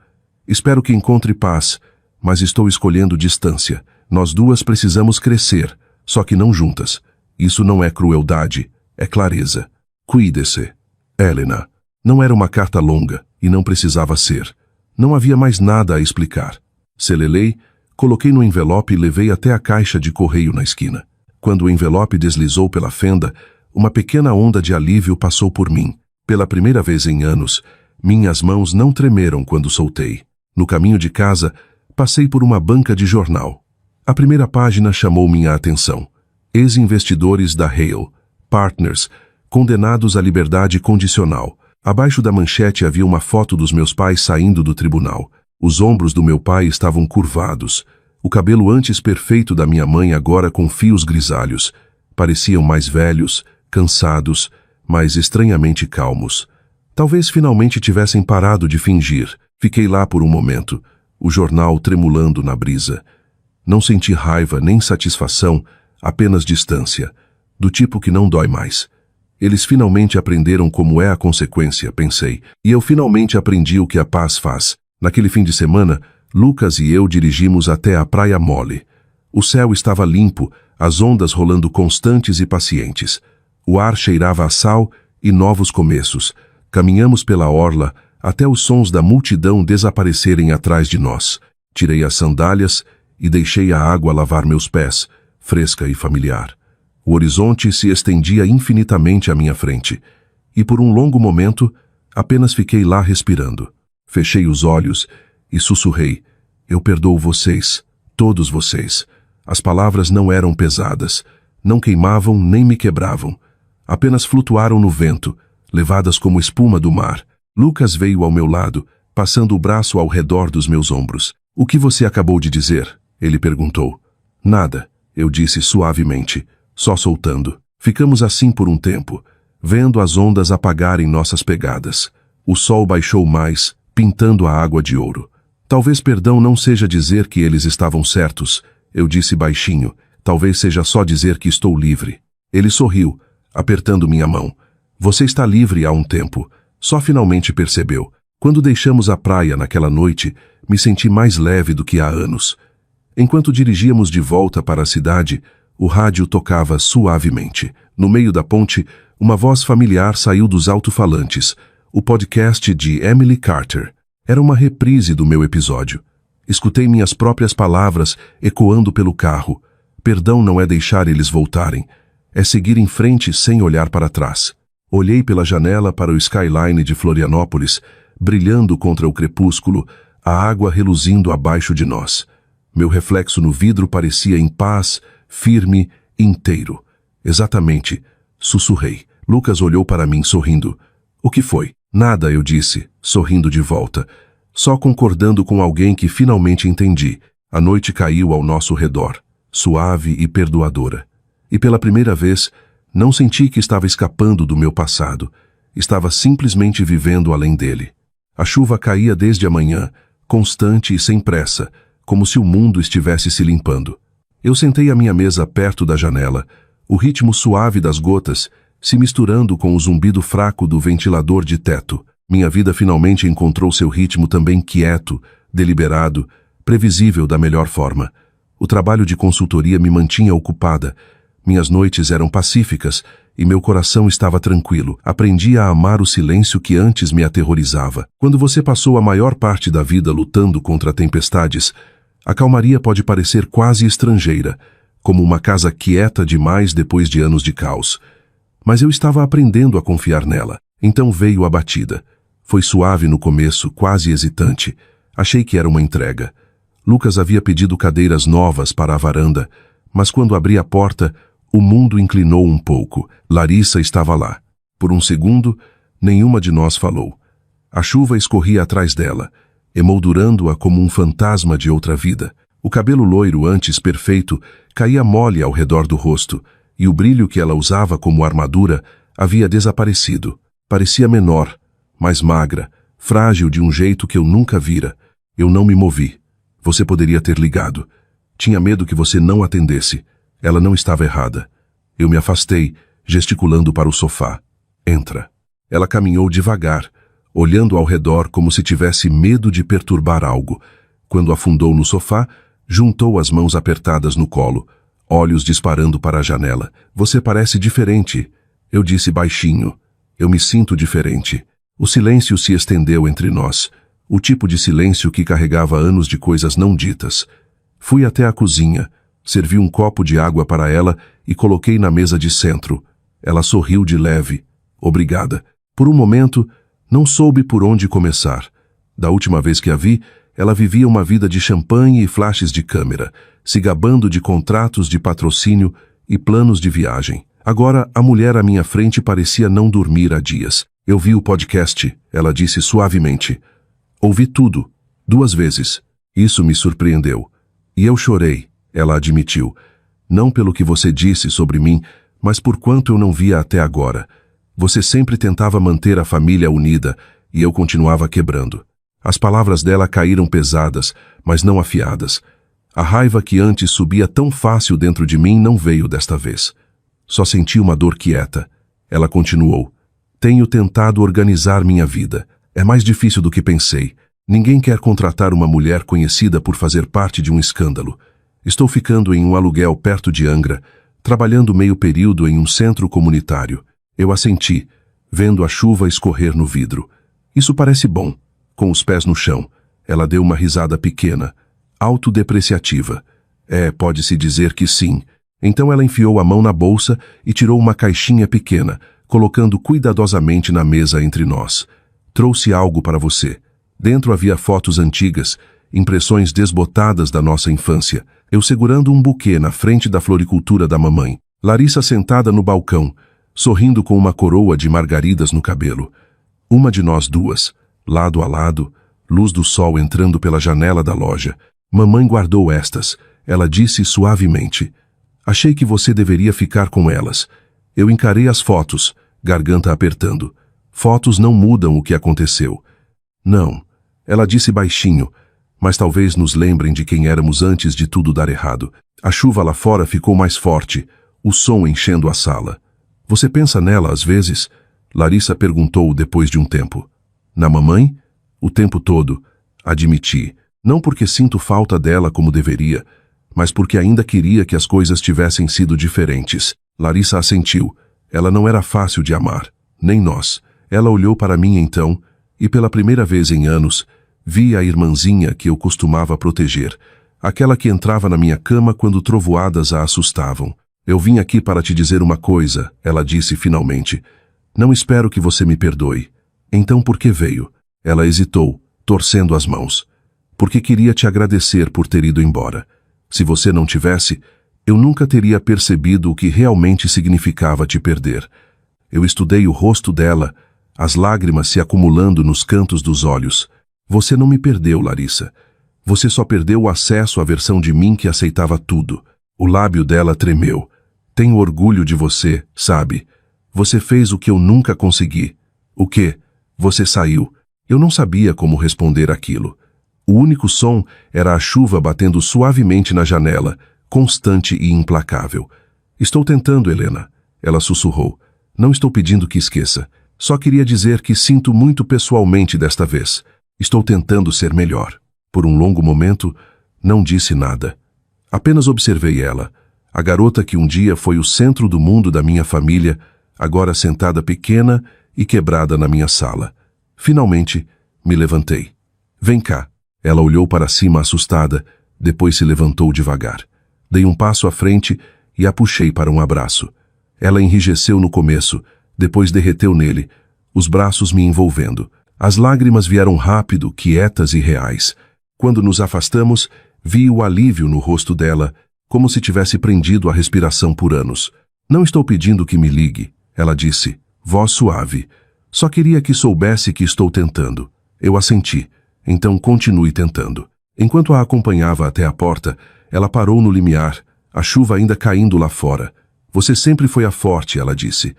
Espero que encontre paz, mas estou escolhendo distância. Nós duas precisamos crescer, só que não juntas. Isso não é crueldade, é clareza. Cuide-se. Helena." Não era uma carta longa, e não precisava ser. Não havia mais nada a explicar. Selelei, coloquei no envelope e levei até a caixa de correio na esquina. Quando o envelope deslizou pela fenda, uma pequena onda de alívio passou por mim. Pela primeira vez em anos, minhas mãos não tremeram quando soltei. No caminho de casa, passei por uma banca de jornal. A primeira página chamou minha atenção. Ex-investidores da Hale, Partners, condenados à liberdade condicional. Abaixo da manchete havia uma foto dos meus pais saindo do tribunal. Os ombros do meu pai estavam curvados. O cabelo antes perfeito da minha mãe agora com fios grisalhos. Pareciam mais velhos, cansados, mas estranhamente calmos. Talvez finalmente tivessem parado de fingir. Fiquei lá por um momento, o jornal tremulando na brisa. Não senti raiva nem satisfação, apenas distância, do tipo que não dói mais. Eles finalmente aprenderam como é a consequência, pensei, e eu finalmente aprendi o que a paz faz. Naquele fim de semana, Lucas e eu dirigimos até a Praia Mole. O céu estava limpo, as ondas rolando constantes e pacientes. O ar cheirava a sal e novos começos. Caminhamos pela orla, até os sons da multidão desaparecerem atrás de nós. Tirei as sandálias e deixei a água lavar meus pés, fresca e familiar. O horizonte se estendia infinitamente à minha frente, e por um longo momento apenas fiquei lá respirando. Fechei os olhos e sussurrei: eu perdoo vocês, todos vocês. As palavras não eram pesadas, não queimavam nem me quebravam. Apenas flutuaram no vento, levadas como espuma do mar. Lucas veio ao meu lado, passando o braço ao redor dos meus ombros. O que você acabou de dizer? Ele perguntou. Nada, eu disse suavemente, só soltando. Ficamos assim por um tempo, vendo as ondas apagarem nossas pegadas. O sol baixou mais, pintando a água de ouro. Talvez perdão não seja dizer que eles estavam certos, eu disse baixinho. Talvez seja só dizer que estou livre. Ele sorriu, apertando minha mão. Você está livre há um tempo. Só finalmente percebeu. Quando deixamos a praia naquela noite, me senti mais leve do que há anos. Enquanto dirigíamos de volta para a cidade, o rádio tocava suavemente. No meio da ponte, uma voz familiar saiu dos alto-falantes. O podcast de Emily Carter. Era uma reprise do meu episódio. Escutei minhas próprias palavras ecoando pelo carro. Perdão não é deixar eles voltarem. É seguir em frente sem olhar para trás. Olhei pela janela para o skyline de Florianópolis, brilhando contra o crepúsculo, a água reluzindo abaixo de nós. Meu reflexo no vidro parecia em paz, firme, inteiro. Exatamente, sussurrei. Lucas olhou para mim sorrindo. O que foi? Nada, eu disse, sorrindo de volta. Só concordando com alguém que finalmente entendi. A noite caiu ao nosso redor, suave e perdoadora. E pela primeira vez, não senti que estava escapando do meu passado. Estava simplesmente vivendo além dele. A chuva caía desde a manhã, constante e sem pressa, como se o mundo estivesse se limpando. Eu sentei à minha mesa perto da janela, o ritmo suave das gotas se misturando com o zumbido fraco do ventilador de teto. Minha vida finalmente encontrou seu ritmo também quieto, deliberado, previsível da melhor forma. O trabalho de consultoria me mantinha ocupada. Minhas noites eram pacíficas e meu coração estava tranquilo. Aprendi a amar o silêncio que antes me aterrorizava. Quando você passou a maior parte da vida lutando contra tempestades, a calmaria pode parecer quase estrangeira, como uma casa quieta demais depois de anos de caos. Mas eu estava aprendendo a confiar nela. Então veio a batida. Foi suave no começo, quase hesitante. Achei que era uma entrega. Lucas havia pedido cadeiras novas para a varanda, mas quando abri a porta, o mundo inclinou um pouco. Larissa estava lá. Por um segundo, nenhuma de nós falou. A chuva escorria atrás dela, emoldurando-a como um fantasma de outra vida. O cabelo loiro, antes perfeito, caía mole ao redor do rosto, e o brilho que ela usava como armadura havia desaparecido. Parecia menor, mais magra, frágil de um jeito que eu nunca vira. Eu não me movi. Você poderia ter ligado. Tinha medo que você não atendesse. Ela não estava errada. Eu me afastei, gesticulando para o sofá. Entra. Ela caminhou devagar, olhando ao redor como se tivesse medo de perturbar algo. Quando afundou no sofá, juntou as mãos apertadas no colo, olhos disparando para a janela. Você parece diferente, eu disse baixinho. Eu me sinto diferente. O silêncio se estendeu entre nós, o tipo de silêncio que carregava anos de coisas não ditas. Fui até a cozinha, servi um copo de água para ela e coloquei na mesa de centro. Ela sorriu de leve. Obrigada. Por um momento, não soube por onde começar. Da última vez que a vi, ela vivia uma vida de champanhe e flashes de câmera, se gabando de contratos de patrocínio e planos de viagem. Agora, a mulher à minha frente parecia não dormir há dias. Eu vi o podcast, ela disse suavemente. Ouvi tudo, 2 vezes. Isso me surpreendeu. E eu chorei, ela admitiu. Não pelo que você disse sobre mim, mas por quanto eu não via até agora. Você sempre tentava manter a família unida, e eu continuava quebrando. As palavras dela caíram pesadas, mas não afiadas. A raiva que antes subia tão fácil dentro de mim não veio desta vez. Só senti uma dor quieta. Ela continuou. Tenho tentado organizar minha vida. É mais difícil do que pensei. Ninguém quer contratar uma mulher conhecida por fazer parte de um escândalo. Estou ficando em um aluguel perto de Angra, trabalhando meio período em um centro comunitário. Eu assenti, vendo a chuva escorrer no vidro. Isso parece bom. Com os pés no chão, ela deu uma risada pequena, autodepreciativa. Pode-se dizer que sim. Então ela enfiou a mão na bolsa e tirou uma caixinha pequena, colocando cuidadosamente na mesa entre nós. Trouxe algo para você. Dentro havia fotos antigas, impressões desbotadas da nossa infância. Eu segurando um buquê na frente da floricultura da mamãe. Larissa sentada no balcão, sorrindo com uma coroa de margaridas no cabelo. Uma de nós duas, lado a lado, luz do sol entrando pela janela da loja. Mamãe guardou estas. Ela disse suavemente: "Achei que você deveria ficar com elas." Eu encarei as fotos, garganta apertando. Fotos não mudam o que aconteceu. Não, ela disse baixinho, mas talvez nos lembrem de quem éramos antes de tudo dar errado. A chuva lá fora ficou mais forte, o som enchendo a sala. Você pensa nela às vezes? Larissa perguntou depois de um tempo. Na mamãe? O tempo todo, admiti. Não porque sinto falta dela como deveria, mas porque ainda queria que as coisas tivessem sido diferentes. Larissa assentiu. Ela não era fácil de amar, nem nós. Ela olhou para mim então, e pela primeira vez em anos, vi a irmãzinha que eu costumava proteger, aquela que entrava na minha cama quando trovoadas a assustavam. Eu vim aqui para te dizer uma coisa, ela disse finalmente. Não espero que você me perdoe. Então por que veio? Ela hesitou, torcendo as mãos. Porque queria te agradecer por ter ido embora. Se você não tivesse, eu nunca teria percebido o que realmente significava te perder. Eu estudei o rosto dela, as lágrimas se acumulando nos cantos dos olhos. Você não me perdeu, Larissa. Você só perdeu o acesso à versão de mim que aceitava tudo. O lábio dela tremeu. Tenho orgulho de você, sabe? Você fez o que eu nunca consegui. O quê? Você saiu. Eu não sabia como responder aquilo. O único som era a chuva batendo suavemente na janela, constante e implacável. Estou tentando, Helena. Ela sussurrou. Não estou pedindo que esqueça. Só queria dizer que sinto muito pessoalmente desta vez. Estou tentando ser melhor. Por um longo momento, não disse nada. Apenas observei ela, a garota que um dia foi o centro do mundo da minha família, agora sentada pequena e quebrada na minha sala. Finalmente, me levantei. Vem cá. Ela olhou para cima assustada, depois se levantou devagar. Dei um passo à frente e a puxei para um abraço. Ela enrijeceu no começo, depois derreteu nele, os braços me envolvendo. As lágrimas vieram rápido, quietas e reais. Quando nos afastamos, vi o alívio no rosto dela, como se tivesse prendido a respiração por anos. Não estou pedindo que me ligue, ela disse, voz suave. Só queria que soubesse que estou tentando. Eu assenti. Então continue tentando. Enquanto a acompanhava até a porta, ela parou no limiar, a chuva ainda caindo lá fora. Você sempre foi a forte, ela disse.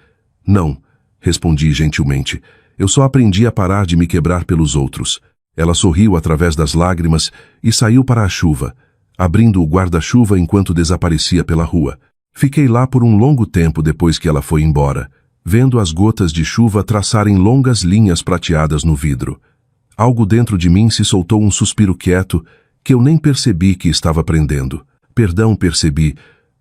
Não, respondi gentilmente. Eu só aprendi a parar de me quebrar pelos outros. Ela sorriu através das lágrimas e saiu para a chuva, abrindo o guarda-chuva enquanto desaparecia pela rua. Fiquei lá por um longo tempo depois que ela foi embora, vendo as gotas de chuva traçarem longas linhas prateadas no vidro. Algo dentro de mim se soltou um suspiro quieto que eu nem percebi que estava prendendo. Perdão, percebi.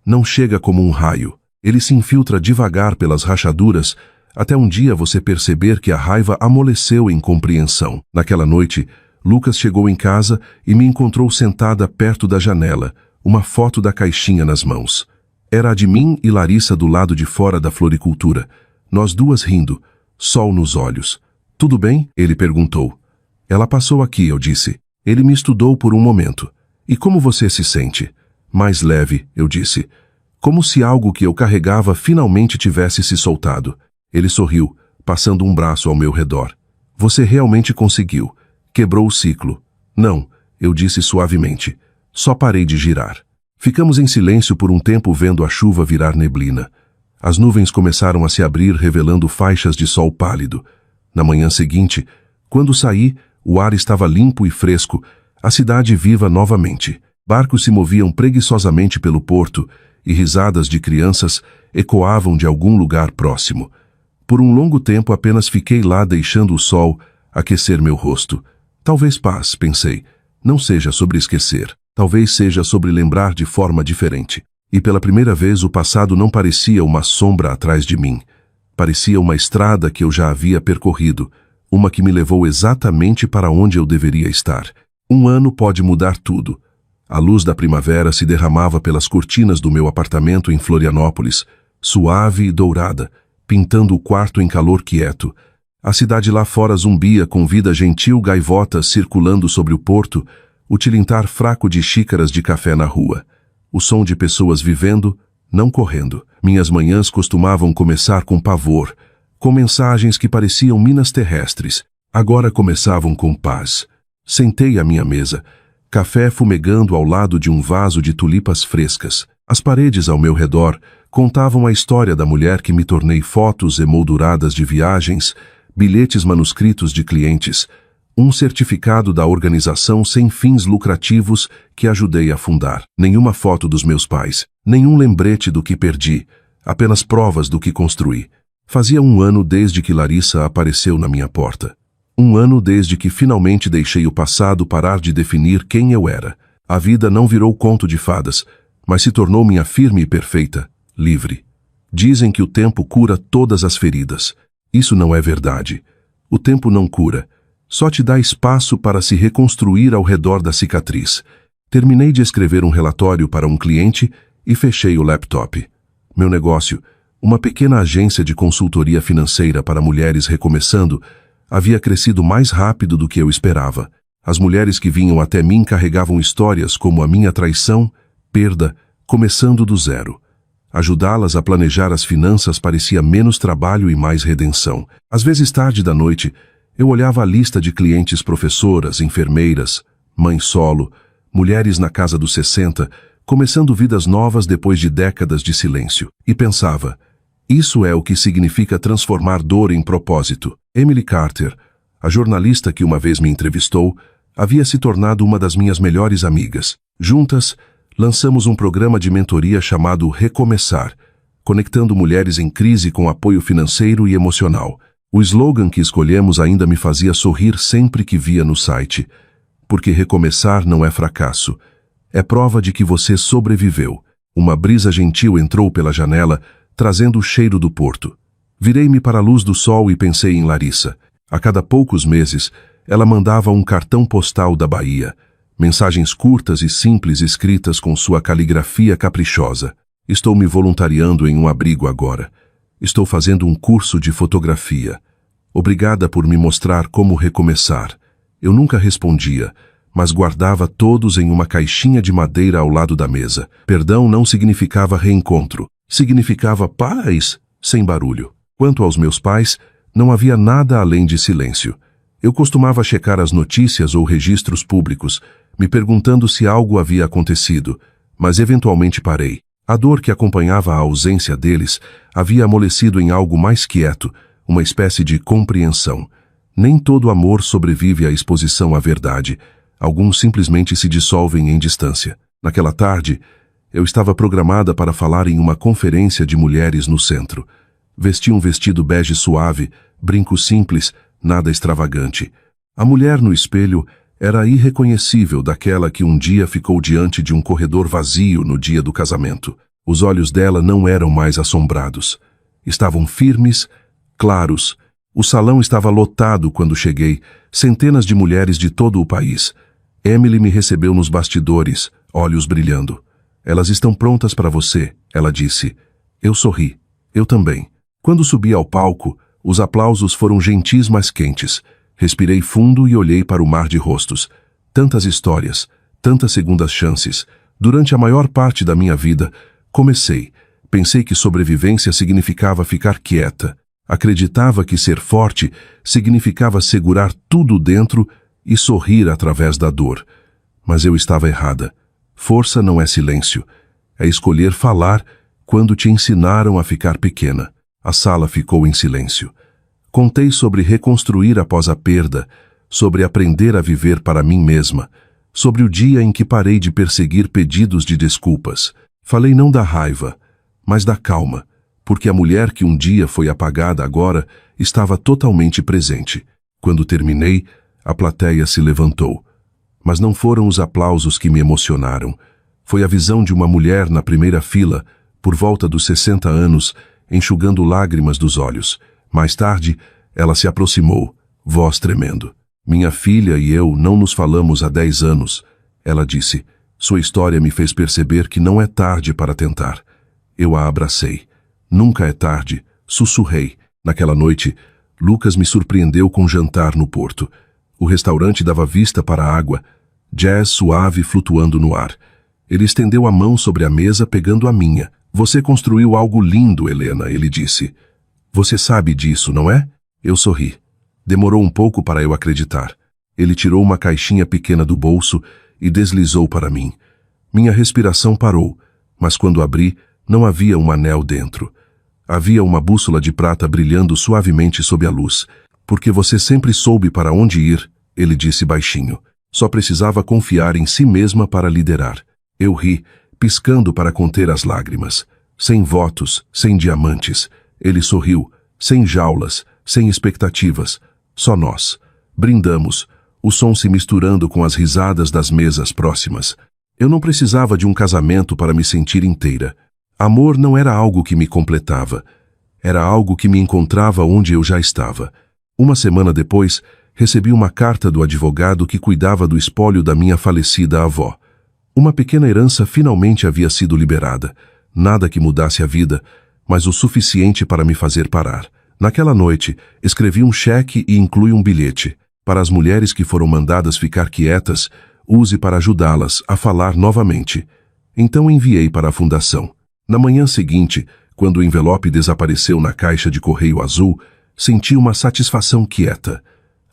Não chega como um raio. Ele se infiltra devagar pelas rachaduras, até um dia você perceber que a raiva amoleceu em compreensão. Naquela noite, Lucas chegou em casa e me encontrou sentada perto da janela, uma foto da caixinha nas mãos. Era a de mim e Larissa do lado de fora da floricultura, nós duas rindo, sol nos olhos. Tudo bem? Ele perguntou. Ela passou aqui, eu disse. Ele me estudou por um momento. E como você se sente? Mais leve, eu disse. Como se algo que eu carregava finalmente tivesse se soltado. Ele sorriu, passando um braço ao meu redor. Você realmente conseguiu. Quebrou o ciclo. Não, eu disse suavemente. Só parei de girar. Ficamos em silêncio por um tempo vendo a chuva virar neblina. As nuvens começaram a se abrir revelando faixas de sol pálido. Na manhã seguinte, quando saí, o ar estava limpo e fresco, a cidade viva novamente. Barcos se moviam preguiçosamente pelo porto e risadas de crianças ecoavam de algum lugar próximo. Por um longo tempo apenas fiquei lá deixando o sol aquecer meu rosto. Talvez paz, pensei, não seja sobre esquecer. Talvez seja sobre lembrar de forma diferente. E pela primeira vez o passado não parecia uma sombra atrás de mim. Parecia uma estrada que eu já havia percorrido, uma que me levou exatamente para onde eu deveria estar. Um ano pode mudar tudo. A luz da primavera se derramava pelas cortinas do meu apartamento em Florianópolis, suave e dourada, pintando o quarto em calor quieto. A cidade lá fora zumbia com vida gentil, gaivotas circulando sobre o porto, o tilintar fraco de xícaras de café na rua. O som de pessoas vivendo, não correndo. Minhas manhãs costumavam começar com pavor, com mensagens que pareciam minas terrestres. Agora começavam com paz. Sentei à minha mesa, café fumegando ao lado de um vaso de tulipas frescas. As paredes ao meu redor contavam a história da mulher que me tornei, fotos emolduradas de viagens, bilhetes manuscritos de clientes, um certificado da organização sem fins lucrativos que ajudei a fundar. Nenhuma foto dos meus pais, nenhum lembrete do que perdi, apenas provas do que construí. Fazia um ano desde que Larissa apareceu na minha porta. Um ano desde que finalmente deixei o passado parar de definir quem eu era. A vida não virou conto de fadas, mas se tornou minha firme e perfeita, livre. Dizem que o tempo cura todas as feridas. Isso não é verdade. O tempo não cura. Só te dá espaço para se reconstruir ao redor da cicatriz. Terminei de escrever um relatório para um cliente e fechei o laptop. Meu negócio, uma pequena agência de consultoria financeira para mulheres recomeçando, havia crescido mais rápido do que eu esperava. As mulheres que vinham até mim carregavam histórias como a minha traição, perda, começando do zero. Ajudá-las a planejar as finanças parecia menos trabalho e mais redenção. Às vezes, tarde da noite, eu olhava a lista de clientes: professoras, enfermeiras, mães solo, mulheres na casa dos 60, começando vidas novas depois de décadas de silêncio. E pensava, isso é o que significa transformar dor em propósito. Emily Carter, a jornalista que uma vez me entrevistou, havia se tornado uma das minhas melhores amigas. Juntas, lançamos um programa de mentoria chamado Recomeçar, conectando mulheres em crise com apoio financeiro e emocional. O slogan que escolhemos ainda me fazia sorrir sempre que via no site. Porque recomeçar não é fracasso. É prova de que você sobreviveu. Uma brisa gentil entrou pela janela, trazendo o cheiro do porto. Virei-me para a luz do sol e pensei em Larissa. A cada poucos meses, ela mandava um cartão postal da Bahia. Mensagens curtas e simples escritas com sua caligrafia caprichosa. Estou me voluntariando em um abrigo agora. Estou fazendo um curso de fotografia. Obrigada por me mostrar como recomeçar. Eu nunca respondia, mas guardava todos em uma caixinha de madeira ao lado da mesa. Perdão não significava reencontro. Significava paz, sem barulho. Quanto aos meus pais, não havia nada além de silêncio. Eu costumava checar as notícias ou registros públicos, me perguntando se algo havia acontecido, mas eventualmente parei. A dor que acompanhava a ausência deles havia amolecido em algo mais quieto, uma espécie de compreensão. Nem todo amor sobrevive à exposição à verdade. Alguns simplesmente se dissolvem em distância. Naquela tarde, eu estava programada para falar em uma conferência de mulheres no centro. Vesti um vestido bege suave, brinco simples, nada extravagante. A mulher no espelho era irreconhecível daquela que um dia ficou diante de um corredor vazio no dia do casamento. Os olhos dela não eram mais assombrados. Estavam firmes, claros. O salão estava lotado quando cheguei, centenas de mulheres de todo o país. Emily me recebeu nos bastidores, olhos brilhando. Elas estão prontas para você, ela disse. Eu sorri. Eu também. Quando subi ao palco, os aplausos foram gentis, mas quentes. Respirei fundo e olhei para o mar de rostos. Tantas histórias, tantas segundas chances. Durante a maior parte da minha vida, pensei que sobrevivência significava ficar quieta. Acreditava que ser forte significava segurar tudo dentro e sorrir através da dor. Mas eu estava errada. Força não é silêncio. É escolher falar quando te ensinaram a ficar pequena. A sala ficou em silêncio. Contei sobre reconstruir após a perda, sobre aprender a viver para mim mesma, sobre o dia em que parei de perseguir pedidos de desculpas. Falei não da raiva, mas da calma, porque a mulher que um dia foi apagada agora estava totalmente presente. Quando terminei, a plateia se levantou. Mas não foram os aplausos que me emocionaram. Foi a visão de uma mulher na primeira fila, por volta dos 60 anos, enxugando lágrimas dos olhos. Mais tarde, ela se aproximou, voz tremendo. Minha filha e eu não nos falamos há 10 anos. Ela disse. Sua história me fez perceber que não é tarde para tentar. Eu a abracei. Nunca é tarde, sussurrei. Naquela noite, Lucas me surpreendeu com jantar no porto. O restaurante dava vista para a água, jazz suave flutuando no ar. Ele estendeu a mão sobre a mesa pegando a minha. Você construiu algo lindo, Helena, ele disse. Você sabe disso, não é? Eu sorri. Demorou um pouco para eu acreditar. Ele tirou uma caixinha pequena do bolso e deslizou para mim. Minha respiração parou, mas quando abri, não havia um anel dentro. Havia uma bússola de prata brilhando suavemente sob a luz. Porque você sempre soube para onde ir, ele disse baixinho. Só precisava confiar em si mesma para liderar. Eu ri, piscando para conter as lágrimas. Sem votos, sem diamantes. Ele sorriu, sem jaulas, sem expectativas. Só nós. Brindamos, o som se misturando com as risadas das mesas próximas. Eu não precisava de um casamento para me sentir inteira. Amor não era algo que me completava. Era algo que me encontrava onde eu já estava. Uma semana depois, recebi uma carta do advogado que cuidava do espólio da minha falecida avó. Uma pequena herança finalmente havia sido liberada. Nada que mudasse a vida, mas o suficiente para me fazer parar. Naquela noite, escrevi um cheque e inclui um bilhete. Para as mulheres que foram mandadas ficar quietas, use para ajudá-las a falar novamente. Então enviei para a fundação. Na manhã seguinte, quando o envelope desapareceu na caixa de correio azul, senti uma satisfação quieta.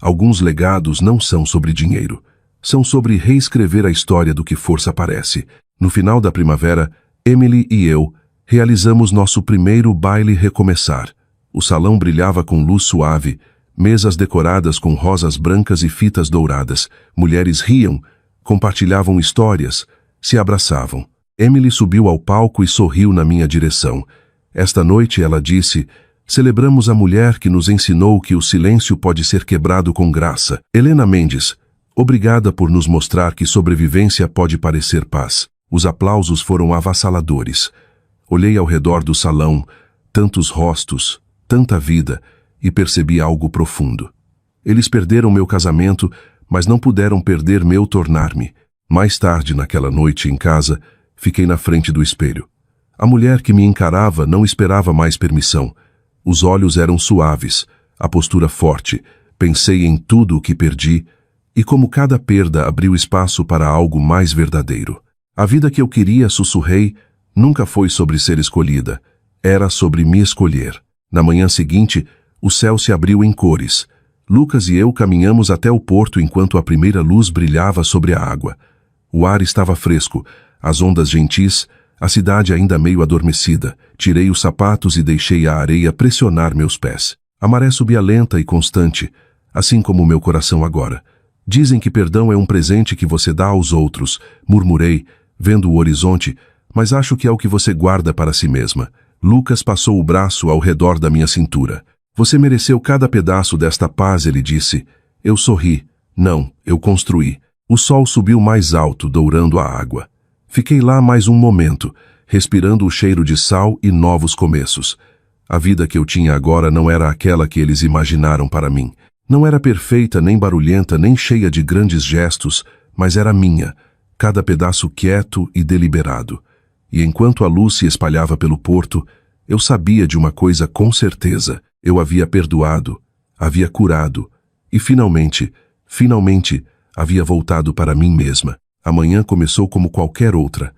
Alguns legados não são sobre dinheiro. São sobre reescrever a história do que força parece. No final da primavera, Emily e eu realizamos nosso primeiro baile recomeçar. O salão brilhava com luz suave, mesas decoradas com rosas brancas e fitas douradas. Mulheres riam, compartilhavam histórias, se abraçavam. Emily subiu ao palco e sorriu na minha direção. Esta noite, ela disse, celebramos a mulher que nos ensinou que o silêncio pode ser quebrado com graça. Helena Mendes, obrigada por nos mostrar que sobrevivência pode parecer paz. Os aplausos foram avassaladores. Olhei ao redor do salão, tantos rostos, tanta vida, e percebi algo profundo. Eles perderam meu casamento, mas não puderam perder meu tornar-me. Mais tarde, naquela noite em casa, fiquei na frente do espelho. A mulher que me encarava não esperava mais permissão. Os olhos eram suaves, a postura forte. Pensei em tudo o que perdi e como cada perda abriu espaço para algo mais verdadeiro. A vida que eu queria, sussurrei, nunca foi sobre ser escolhida. Era sobre me escolher. Na manhã seguinte, o céu se abriu em cores. Lucas e eu caminhamos até o porto enquanto a primeira luz brilhava sobre a água. O ar estava fresco, as ondas gentis, a cidade ainda meio adormecida. Tirei os sapatos e deixei a areia pressionar meus pés. A maré subia lenta e constante, assim como meu coração agora. Dizem que perdão é um presente que você dá aos outros, murmurei, vendo o horizonte, mas acho que é o que você guarda para si mesma. Lucas passou o braço ao redor da minha cintura. Você mereceu cada pedaço desta paz, ele disse. Eu sorri. Não, eu construí. O sol subiu mais alto, dourando a água. Fiquei lá mais um momento, respirando o cheiro de sal e novos começos. A vida que eu tinha agora não era aquela que eles imaginaram para mim. Não era perfeita, nem barulhenta, nem cheia de grandes gestos, mas era minha, cada pedaço quieto e deliberado. E enquanto a luz se espalhava pelo porto, eu sabia de uma coisa com certeza. Eu havia perdoado, havia curado, e finalmente, havia voltado para mim mesma. A manhã começou como qualquer outra.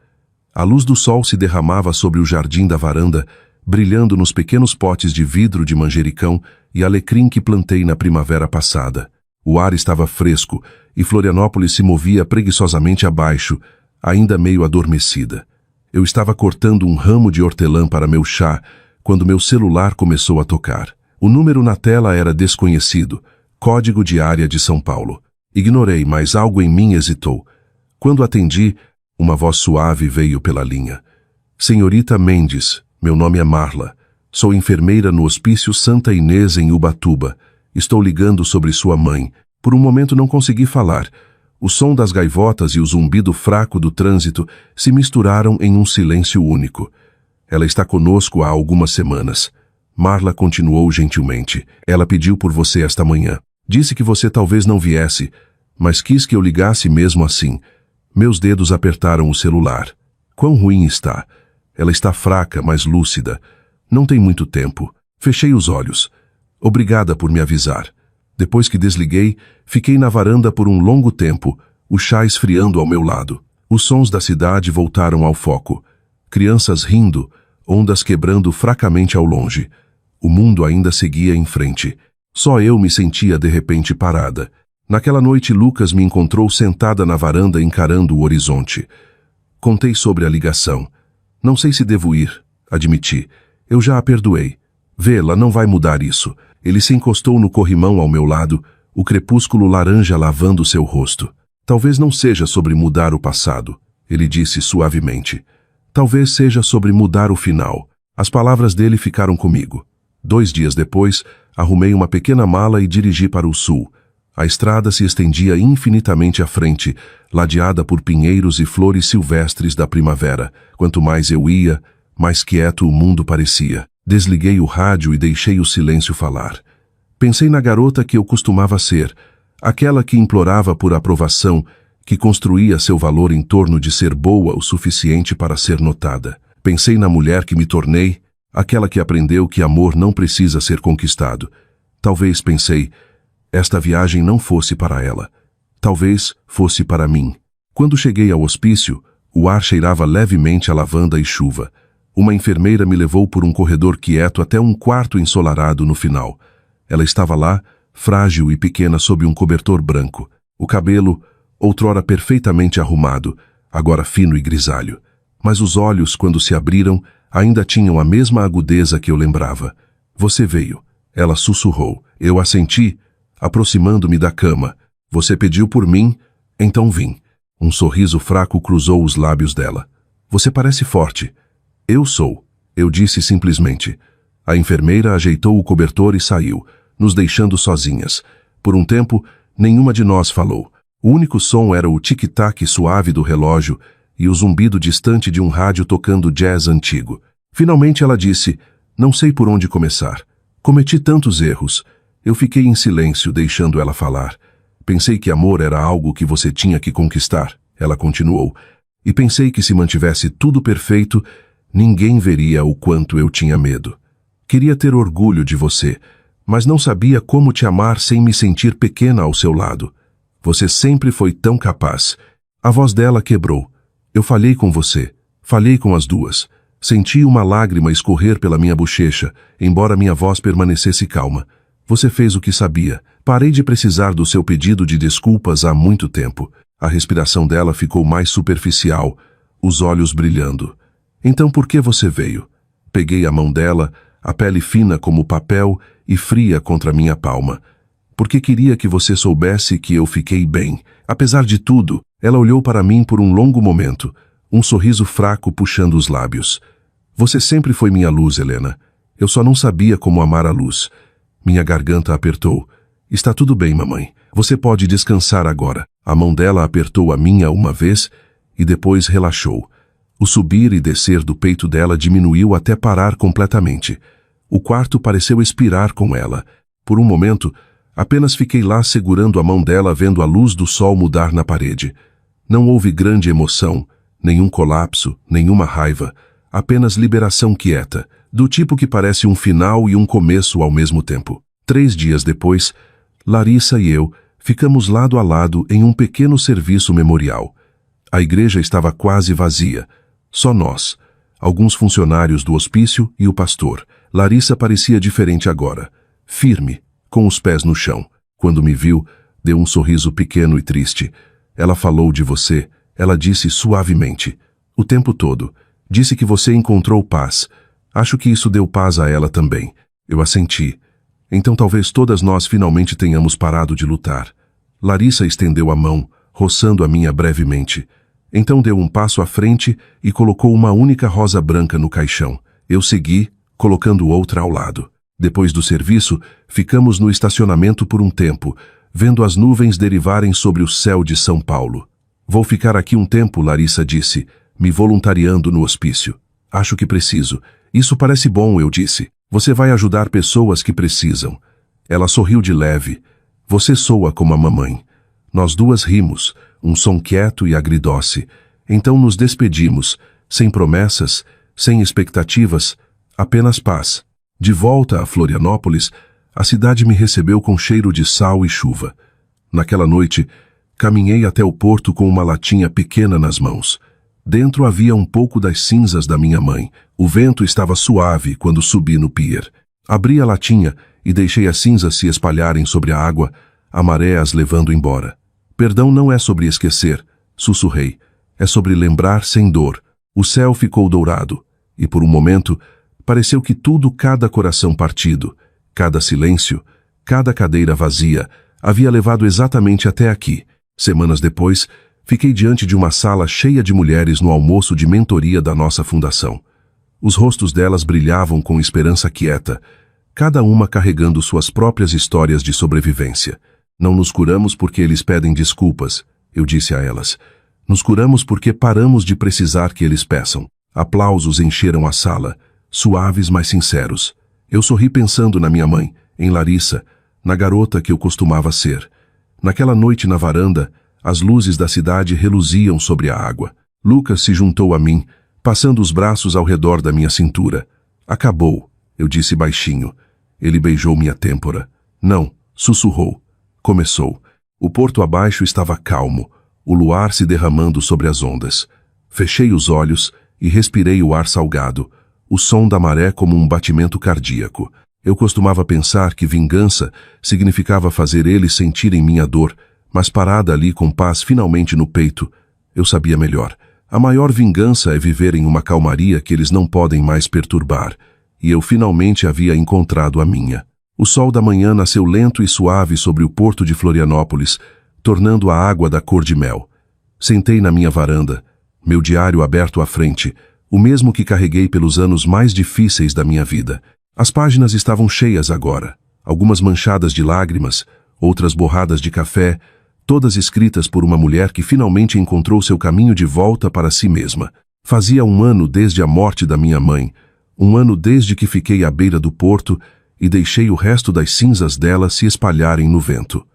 A luz do sol se derramava sobre o jardim da varanda, brilhando nos pequenos potes de vidro de manjericão e alecrim que plantei na primavera passada. O ar estava fresco e Florianópolis se movia preguiçosamente abaixo, ainda meio adormecida. Eu estava cortando um ramo de hortelã para meu chá, quando meu celular começou a tocar. O número na tela era desconhecido, código de área de São Paulo. Ignorei, mas algo em mim hesitou. Quando atendi, uma voz suave veio pela linha. Senhorita Mendes, meu nome é Marla. Sou enfermeira no Hospício Santa Inês em Ubatuba. Estou ligando sobre sua mãe. Por um momento não consegui falar. O som das gaivotas e o zumbido fraco do trânsito se misturaram em um silêncio único. Ela está conosco há algumas semanas. Marla continuou gentilmente. Ela pediu por você esta manhã. Disse que você talvez não viesse, mas quis que eu ligasse mesmo assim. Meus dedos apertaram o celular. Quão ruim está. Ela está fraca, mas lúcida. Não tem muito tempo. Fechei os olhos. Obrigada por me avisar. Depois que desliguei, fiquei na varanda por um longo tempo, o chá esfriando ao meu lado. Os sons da cidade voltaram ao foco. Crianças rindo, ondas quebrando fracamente ao longe. O mundo ainda seguia em frente. Só eu me sentia de repente parada. Naquela noite, Lucas me encontrou sentada na varanda encarando o horizonte. Contei sobre a ligação. Não sei se devo ir, admiti. Eu já a perdoei. Vê-la não vai mudar isso. Ele se encostou no corrimão ao meu lado, o crepúsculo laranja lavando seu rosto. Talvez não seja sobre mudar o passado, ele disse suavemente. Talvez seja sobre mudar o final. As palavras dele ficaram comigo. 2 dias depois, arrumei uma pequena mala e dirigi para o sul. A estrada se estendia infinitamente à frente, ladeada por pinheiros e flores silvestres da primavera. Quanto mais eu ia, mais quieto o mundo parecia. Desliguei o rádio e deixei o silêncio falar. Pensei na garota que eu costumava ser, aquela que implorava por aprovação, que construía seu valor em torno de ser boa o suficiente para ser notada. Pensei na mulher que me tornei, aquela que aprendeu que amor não precisa ser conquistado. Talvez, pensei, esta viagem não fosse para ela. Talvez fosse para mim. Quando cheguei ao hospício, o ar cheirava levemente a lavanda e chuva. Uma enfermeira me levou por um corredor quieto até um quarto ensolarado no final. Ela estava lá, frágil e pequena sob um cobertor branco. O cabelo, outrora perfeitamente arrumado, agora fino e grisalho. Mas os olhos, quando se abriram, ainda tinham a mesma agudeza que eu lembrava. Você veio. Ela sussurrou. Eu assenti, aproximando-me da cama. Você pediu por mim, então vim. Um sorriso fraco cruzou os lábios dela. Você parece forte. Eu sou, eu disse simplesmente. A enfermeira ajeitou o cobertor e saiu, nos deixando sozinhas. Por um tempo, nenhuma de nós falou. O único som era o tic-tac suave do relógio e o zumbido distante de um rádio tocando jazz antigo. Finalmente ela disse, não sei por onde começar. Cometi tantos erros. Eu fiquei em silêncio, deixando ela falar. Pensei que amor era algo que você tinha que conquistar. Ela continuou. E pensei que se mantivesse tudo perfeito, ninguém veria o quanto eu tinha medo. Queria ter orgulho de você, mas não sabia como te amar sem me sentir pequena ao seu lado. Você sempre foi tão capaz. A voz dela quebrou. Eu falhei com você. Falhei com as duas. Senti uma lágrima escorrer pela minha bochecha, embora minha voz permanecesse calma. Você fez o que sabia. Parei de precisar do seu pedido de desculpas há muito tempo. A respiração dela ficou mais superficial, os olhos brilhando. Então por que você veio? Peguei a mão dela, a pele fina como papel e fria contra minha palma. Porque queria que você soubesse que eu fiquei bem. Apesar de tudo, ela olhou para mim por um longo momento, um sorriso fraco puxando os lábios. Você sempre foi minha luz, Helena. Eu só não sabia como amar a luz. Minha garganta apertou. Está tudo bem, mamãe. Você pode descansar agora. A mão dela apertou a minha uma vez e depois relaxou. O subir e descer do peito dela diminuiu até parar completamente. O quarto pareceu expirar com ela. Por um momento, apenas fiquei lá segurando a mão dela vendo a luz do sol mudar na parede. Não houve grande emoção, nenhum colapso, nenhuma raiva, apenas liberação quieta, do tipo que parece um final e um começo ao mesmo tempo. 3 dias depois, Larissa e eu ficamos lado a lado em um pequeno serviço memorial. A igreja estava quase vazia. Só nós, alguns funcionários do hospício e o pastor. Larissa parecia diferente agora, firme, com os pés no chão. Quando me viu, deu um sorriso pequeno e triste. Ela falou de você, ela disse suavemente. O tempo todo. Disse que você encontrou paz. Acho que isso deu paz a ela também. Eu assenti. Então talvez todas nós finalmente tenhamos parado de lutar. Larissa estendeu a mão, roçando a minha brevemente. Então deu um passo à frente e colocou uma única rosa branca no caixão. Eu segui, colocando outra ao lado. Depois do serviço, ficamos no estacionamento por um tempo, vendo as nuvens derivarem sobre o céu de São Paulo. Vou ficar aqui um tempo, Larissa disse, me voluntariando no hospício. Acho que preciso. Isso parece bom, eu disse. Você vai ajudar pessoas que precisam. Ela sorriu de leve. Você soa como a mamãe. Nós duas rimos, um som quieto e agridoce. Então nos despedimos, sem promessas, sem expectativas, apenas paz. De volta a Florianópolis, a cidade me recebeu com cheiro de sal e chuva. Naquela noite, caminhei até o porto com uma latinha pequena nas mãos. Dentro havia um pouco das cinzas da minha mãe. O vento estava suave quando subi no pier. Abri a latinha e deixei as cinzas se espalharem sobre a água, a maré as levando embora. Perdão não é sobre esquecer, sussurrei. É sobre lembrar sem dor. O céu ficou dourado, e por um momento, pareceu que tudo, cada coração partido, cada silêncio, cada cadeira vazia, havia levado exatamente até aqui. Semanas depois, fiquei diante de uma sala cheia de mulheres no almoço de mentoria da nossa fundação. Os rostos delas brilhavam com esperança quieta, cada uma carregando suas próprias histórias de sobrevivência. Não nos curamos porque eles pedem desculpas, eu disse a elas. Nos curamos porque paramos de precisar que eles peçam. Aplausos encheram a sala, suaves mas sinceros. Eu sorri pensando na minha mãe, em Larissa, na garota que eu costumava ser. Naquela noite na varanda, as luzes da cidade reluziam sobre a água. Lucas se juntou a mim, passando os braços ao redor da minha cintura. Acabou, eu disse baixinho. Ele beijou minha têmpora. Não, sussurrou. Começou. O porto abaixo estava calmo, o luar se derramando sobre as ondas. Fechei os olhos e respirei o ar salgado, o som da maré como um batimento cardíaco. Eu costumava pensar que vingança significava fazer eles sentirem minha dor, mas parada ali com paz finalmente no peito, eu sabia melhor. A maior vingança é viver em uma calmaria que eles não podem mais perturbar, e eu finalmente havia encontrado a minha. O sol da manhã nasceu lento e suave sobre o porto de Florianópolis, tornando a água da cor de mel. Sentei na minha varanda, meu diário aberto à frente, o mesmo que carreguei pelos anos mais difíceis da minha vida. As páginas estavam cheias agora, algumas manchadas de lágrimas, outras borradas de café, todas escritas por uma mulher que finalmente encontrou seu caminho de volta para si mesma. Fazia um ano desde a morte da minha mãe, um ano desde que fiquei à beira do porto e deixei o resto das cinzas dela se espalharem no vento.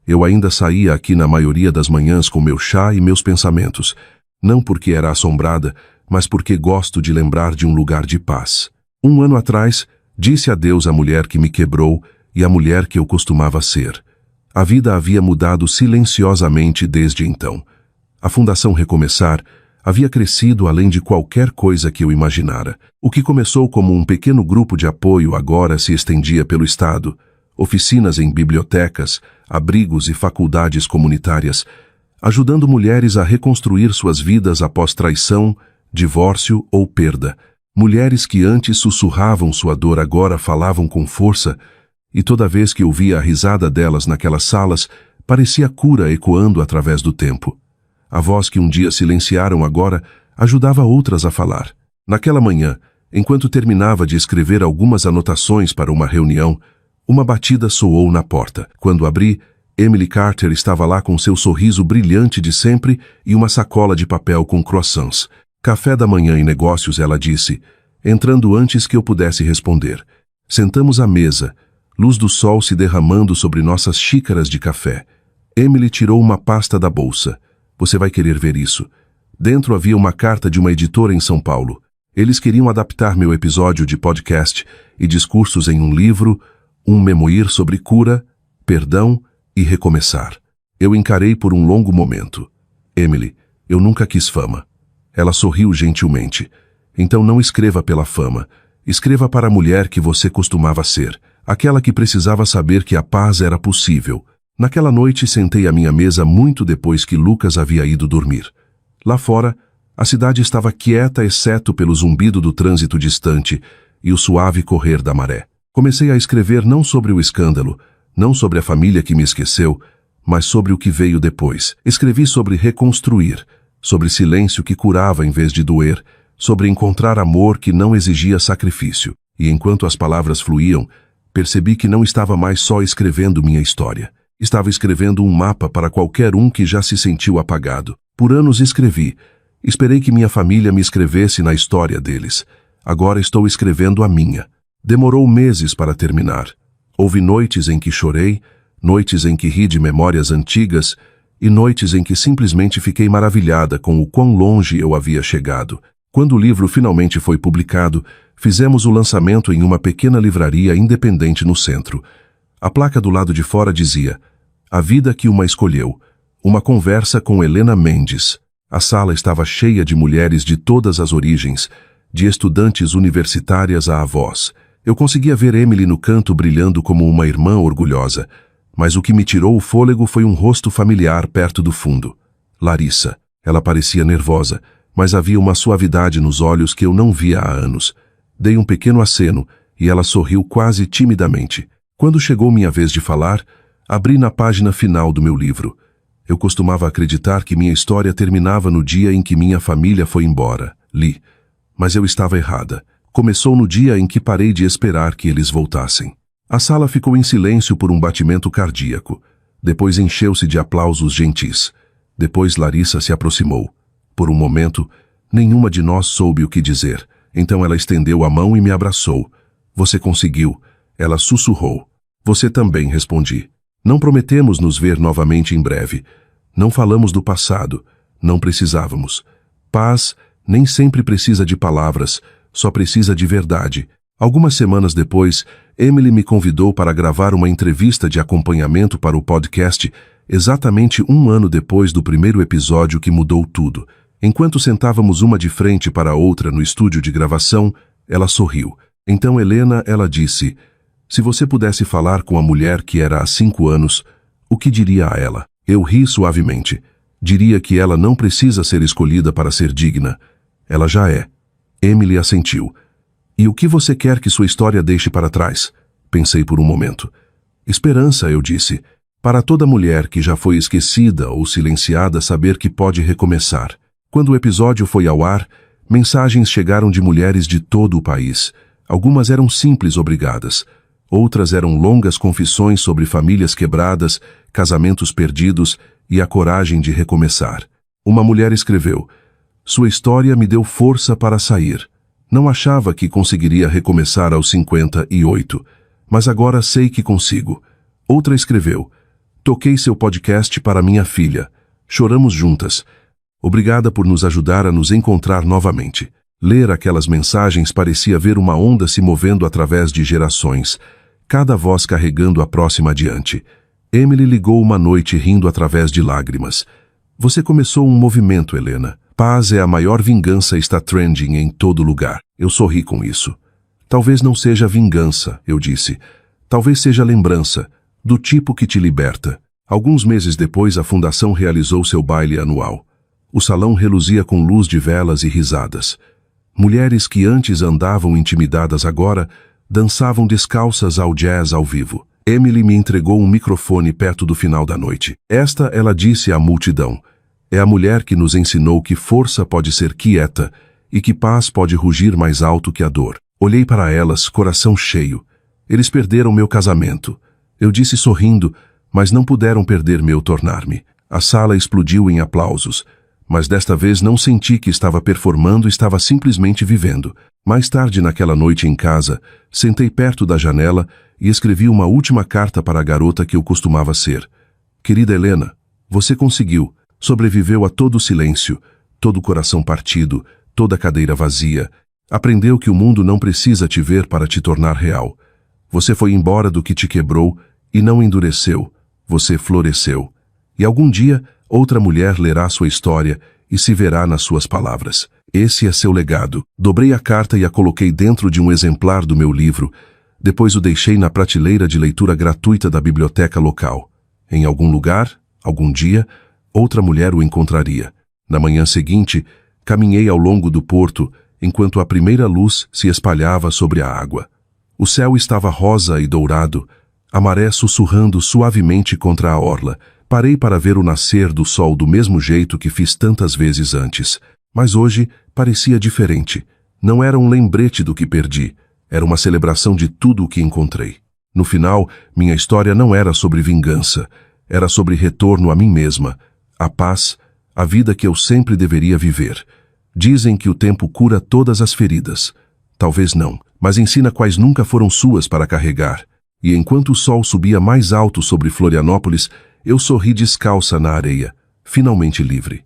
Eu ainda saía aqui na maioria das manhãs com meu chá e meus pensamentos, não porque era assombrada, mas porque gosto de lembrar de um lugar de paz. Um ano atrás, disse adeus à mulher que me quebrou e à mulher que eu costumava ser. A vida havia mudado silenciosamente desde então. A Fundação Recomeçar havia crescido além de qualquer coisa que eu imaginara. O que começou como um pequeno grupo de apoio agora se estendia pelo estado. Oficinas em bibliotecas, abrigos e faculdades comunitárias, ajudando mulheres a reconstruir suas vidas após traição, divórcio ou perda. Mulheres que antes sussurravam sua dor agora falavam com força, e toda vez que ouvia a risada delas naquelas salas, parecia cura ecoando através do tempo. A voz que um dia silenciaram agora ajudava outras a falar. Naquela manhã, enquanto terminava de escrever algumas anotações para uma reunião, uma batida soou na porta. Quando abri, Emily Carter estava lá com seu sorriso brilhante de sempre e uma sacola de papel com croissants. Café da manhã em negócios, ela disse, entrando antes que eu pudesse responder. Sentamos à mesa, luz do sol se derramando sobre nossas xícaras de café. Emily tirou uma pasta da bolsa. Você vai querer ver isso. Dentro havia uma carta de uma editora em São Paulo. Eles queriam adaptar meu episódio de podcast e discursos em um livro, um memoir sobre cura, perdão e recomeçar. Eu encarei por um longo momento. Emily, eu nunca quis fama. Ela sorriu gentilmente. Então não escreva pela fama. Escreva para a mulher que você costumava ser. Aquela que precisava saber que a paz era possível. Naquela noite sentei à minha mesa muito depois que Lucas havia ido dormir. Lá fora, a cidade estava quieta exceto pelo zumbido do trânsito distante e o suave correr da maré. Comecei a escrever não sobre o escândalo, não sobre a família que me esqueceu, mas sobre o que veio depois. Escrevi sobre reconstruir, sobre silêncio que curava em vez de doer, sobre encontrar amor que não exigia sacrifício. E enquanto as palavras fluíam, percebi que não estava mais só escrevendo minha história. Estava escrevendo um mapa para qualquer um que já se sentiu apagado. Por anos escrevi. Esperei que minha família me escrevesse na história deles. Agora estou escrevendo a minha. Demorou meses para terminar. Houve noites em que chorei, noites em que ri de memórias antigas e noites em que simplesmente fiquei maravilhada com o quão longe eu havia chegado. Quando o livro finalmente foi publicado, fizemos o lançamento em uma pequena livraria independente no centro. A placa do lado de fora dizia: A vida que uma escolheu. Uma conversa com Helena Mendes. A sala estava cheia de mulheres de todas as origens, de estudantes universitárias a avós. Eu conseguia ver Emily no canto brilhando como uma irmã orgulhosa, mas o que me tirou o fôlego foi um rosto familiar perto do fundo. Larissa. Ela parecia nervosa, mas havia uma suavidade nos olhos que eu não via há anos. Dei um pequeno aceno e ela sorriu quase timidamente. Quando chegou minha vez de falar, abri na página final do meu livro. Eu costumava acreditar que minha história terminava no dia em que minha família foi embora. Li. Mas eu estava errada. Começou no dia em que parei de esperar que eles voltassem. A sala ficou em silêncio por um batimento cardíaco. Depois encheu-se de aplausos gentis. Depois Larissa se aproximou. Por um momento, nenhuma de nós soube o que dizer. Então ela estendeu a mão e me abraçou. Você conseguiu. Ela sussurrou. Você também, respondi. Não prometemos nos ver novamente em breve. Não falamos do passado. Não precisávamos. Paz nem sempre precisa de palavras, só precisa de verdade. Algumas semanas depois, Emily me convidou para gravar uma entrevista de acompanhamento para o podcast, exatamente um ano depois do primeiro episódio que mudou tudo. Enquanto sentávamos uma de frente para a outra no estúdio de gravação, ela sorriu. Então Helena, ela disse: se você pudesse falar com a mulher que era há 5 anos, o que diria a ela? Eu ri suavemente. Diria que ela não precisa ser escolhida para ser digna. Ela já é. Emily assentiu. E o que você quer que sua história deixe para trás? Pensei por um momento. Esperança, eu disse. Para toda mulher que já foi esquecida ou silenciada saber que pode recomeçar. Quando o episódio foi ao ar, mensagens chegaram de mulheres de todo o país. Algumas eram simples obrigadas. Outras eram longas confissões sobre famílias quebradas, casamentos perdidos e a coragem de recomeçar. Uma mulher escreveu: sua história me deu força para sair. Não achava que conseguiria recomeçar aos 58, mas agora sei que consigo. Outra escreveu: toquei seu podcast para minha filha. Choramos juntas. Obrigada por nos ajudar a nos encontrar novamente. Ler aquelas mensagens parecia ver uma onda se movendo através de gerações, cada voz carregando a próxima adiante. Emily ligou uma noite rindo através de lágrimas. Você começou um movimento, Helena. Paz é a maior vingança, está trending em todo lugar. Eu sorri com isso. Talvez não seja vingança, eu disse. Talvez seja lembrança, do tipo que te liberta. Alguns meses depois, a fundação realizou seu baile anual. O salão reluzia com luz de velas e risadas. Mulheres que antes andavam intimidadas agora dançavam descalças ao jazz ao vivo. Emily me entregou um microfone perto do final da noite. Esta, ela disse à multidão, é a mulher que nos ensinou que força pode ser quieta e que paz pode rugir mais alto que a dor. Olhei para elas, coração cheio. Eles perderam meu casamento. Eu disse sorrindo, mas não puderam perder meu tornar-me. A sala explodiu em aplausos, mas desta vez não senti que estava performando, estava simplesmente vivendo. Mais tarde naquela noite em casa, sentei perto da janela e escrevi uma última carta para a garota que eu costumava ser. Querida Helena, você conseguiu. Sobreviveu a todo o silêncio, todo o coração partido, toda a cadeira vazia. Aprendeu que o mundo não precisa te ver para te tornar real. Você foi embora do que te quebrou e não endureceu. Você floresceu. E algum dia, outra mulher lerá sua história e se verá nas suas palavras. Esse é seu legado. Dobrei a carta e a coloquei dentro de um exemplar do meu livro. Depois o deixei na prateleira de leitura gratuita da biblioteca local. Em algum lugar, algum dia, outra mulher o encontraria. Na manhã seguinte, caminhei ao longo do porto, enquanto a primeira luz se espalhava sobre a água. O céu estava rosa e dourado, a maré sussurrando suavemente contra a orla. Parei para ver o nascer do sol do mesmo jeito que fiz tantas vezes antes. Mas hoje parecia diferente. Não era um lembrete do que perdi, era uma celebração de tudo o que encontrei. No final, minha história não era sobre vingança, era sobre retorno a mim mesma, a paz, a vida que eu sempre deveria viver. Dizem que o tempo cura todas as feridas. Talvez não, mas ensina quais nunca foram suas para carregar. e enquanto o sol subia mais alto sobre Florianópolis, eu sorri descalça na areia, finalmente livre.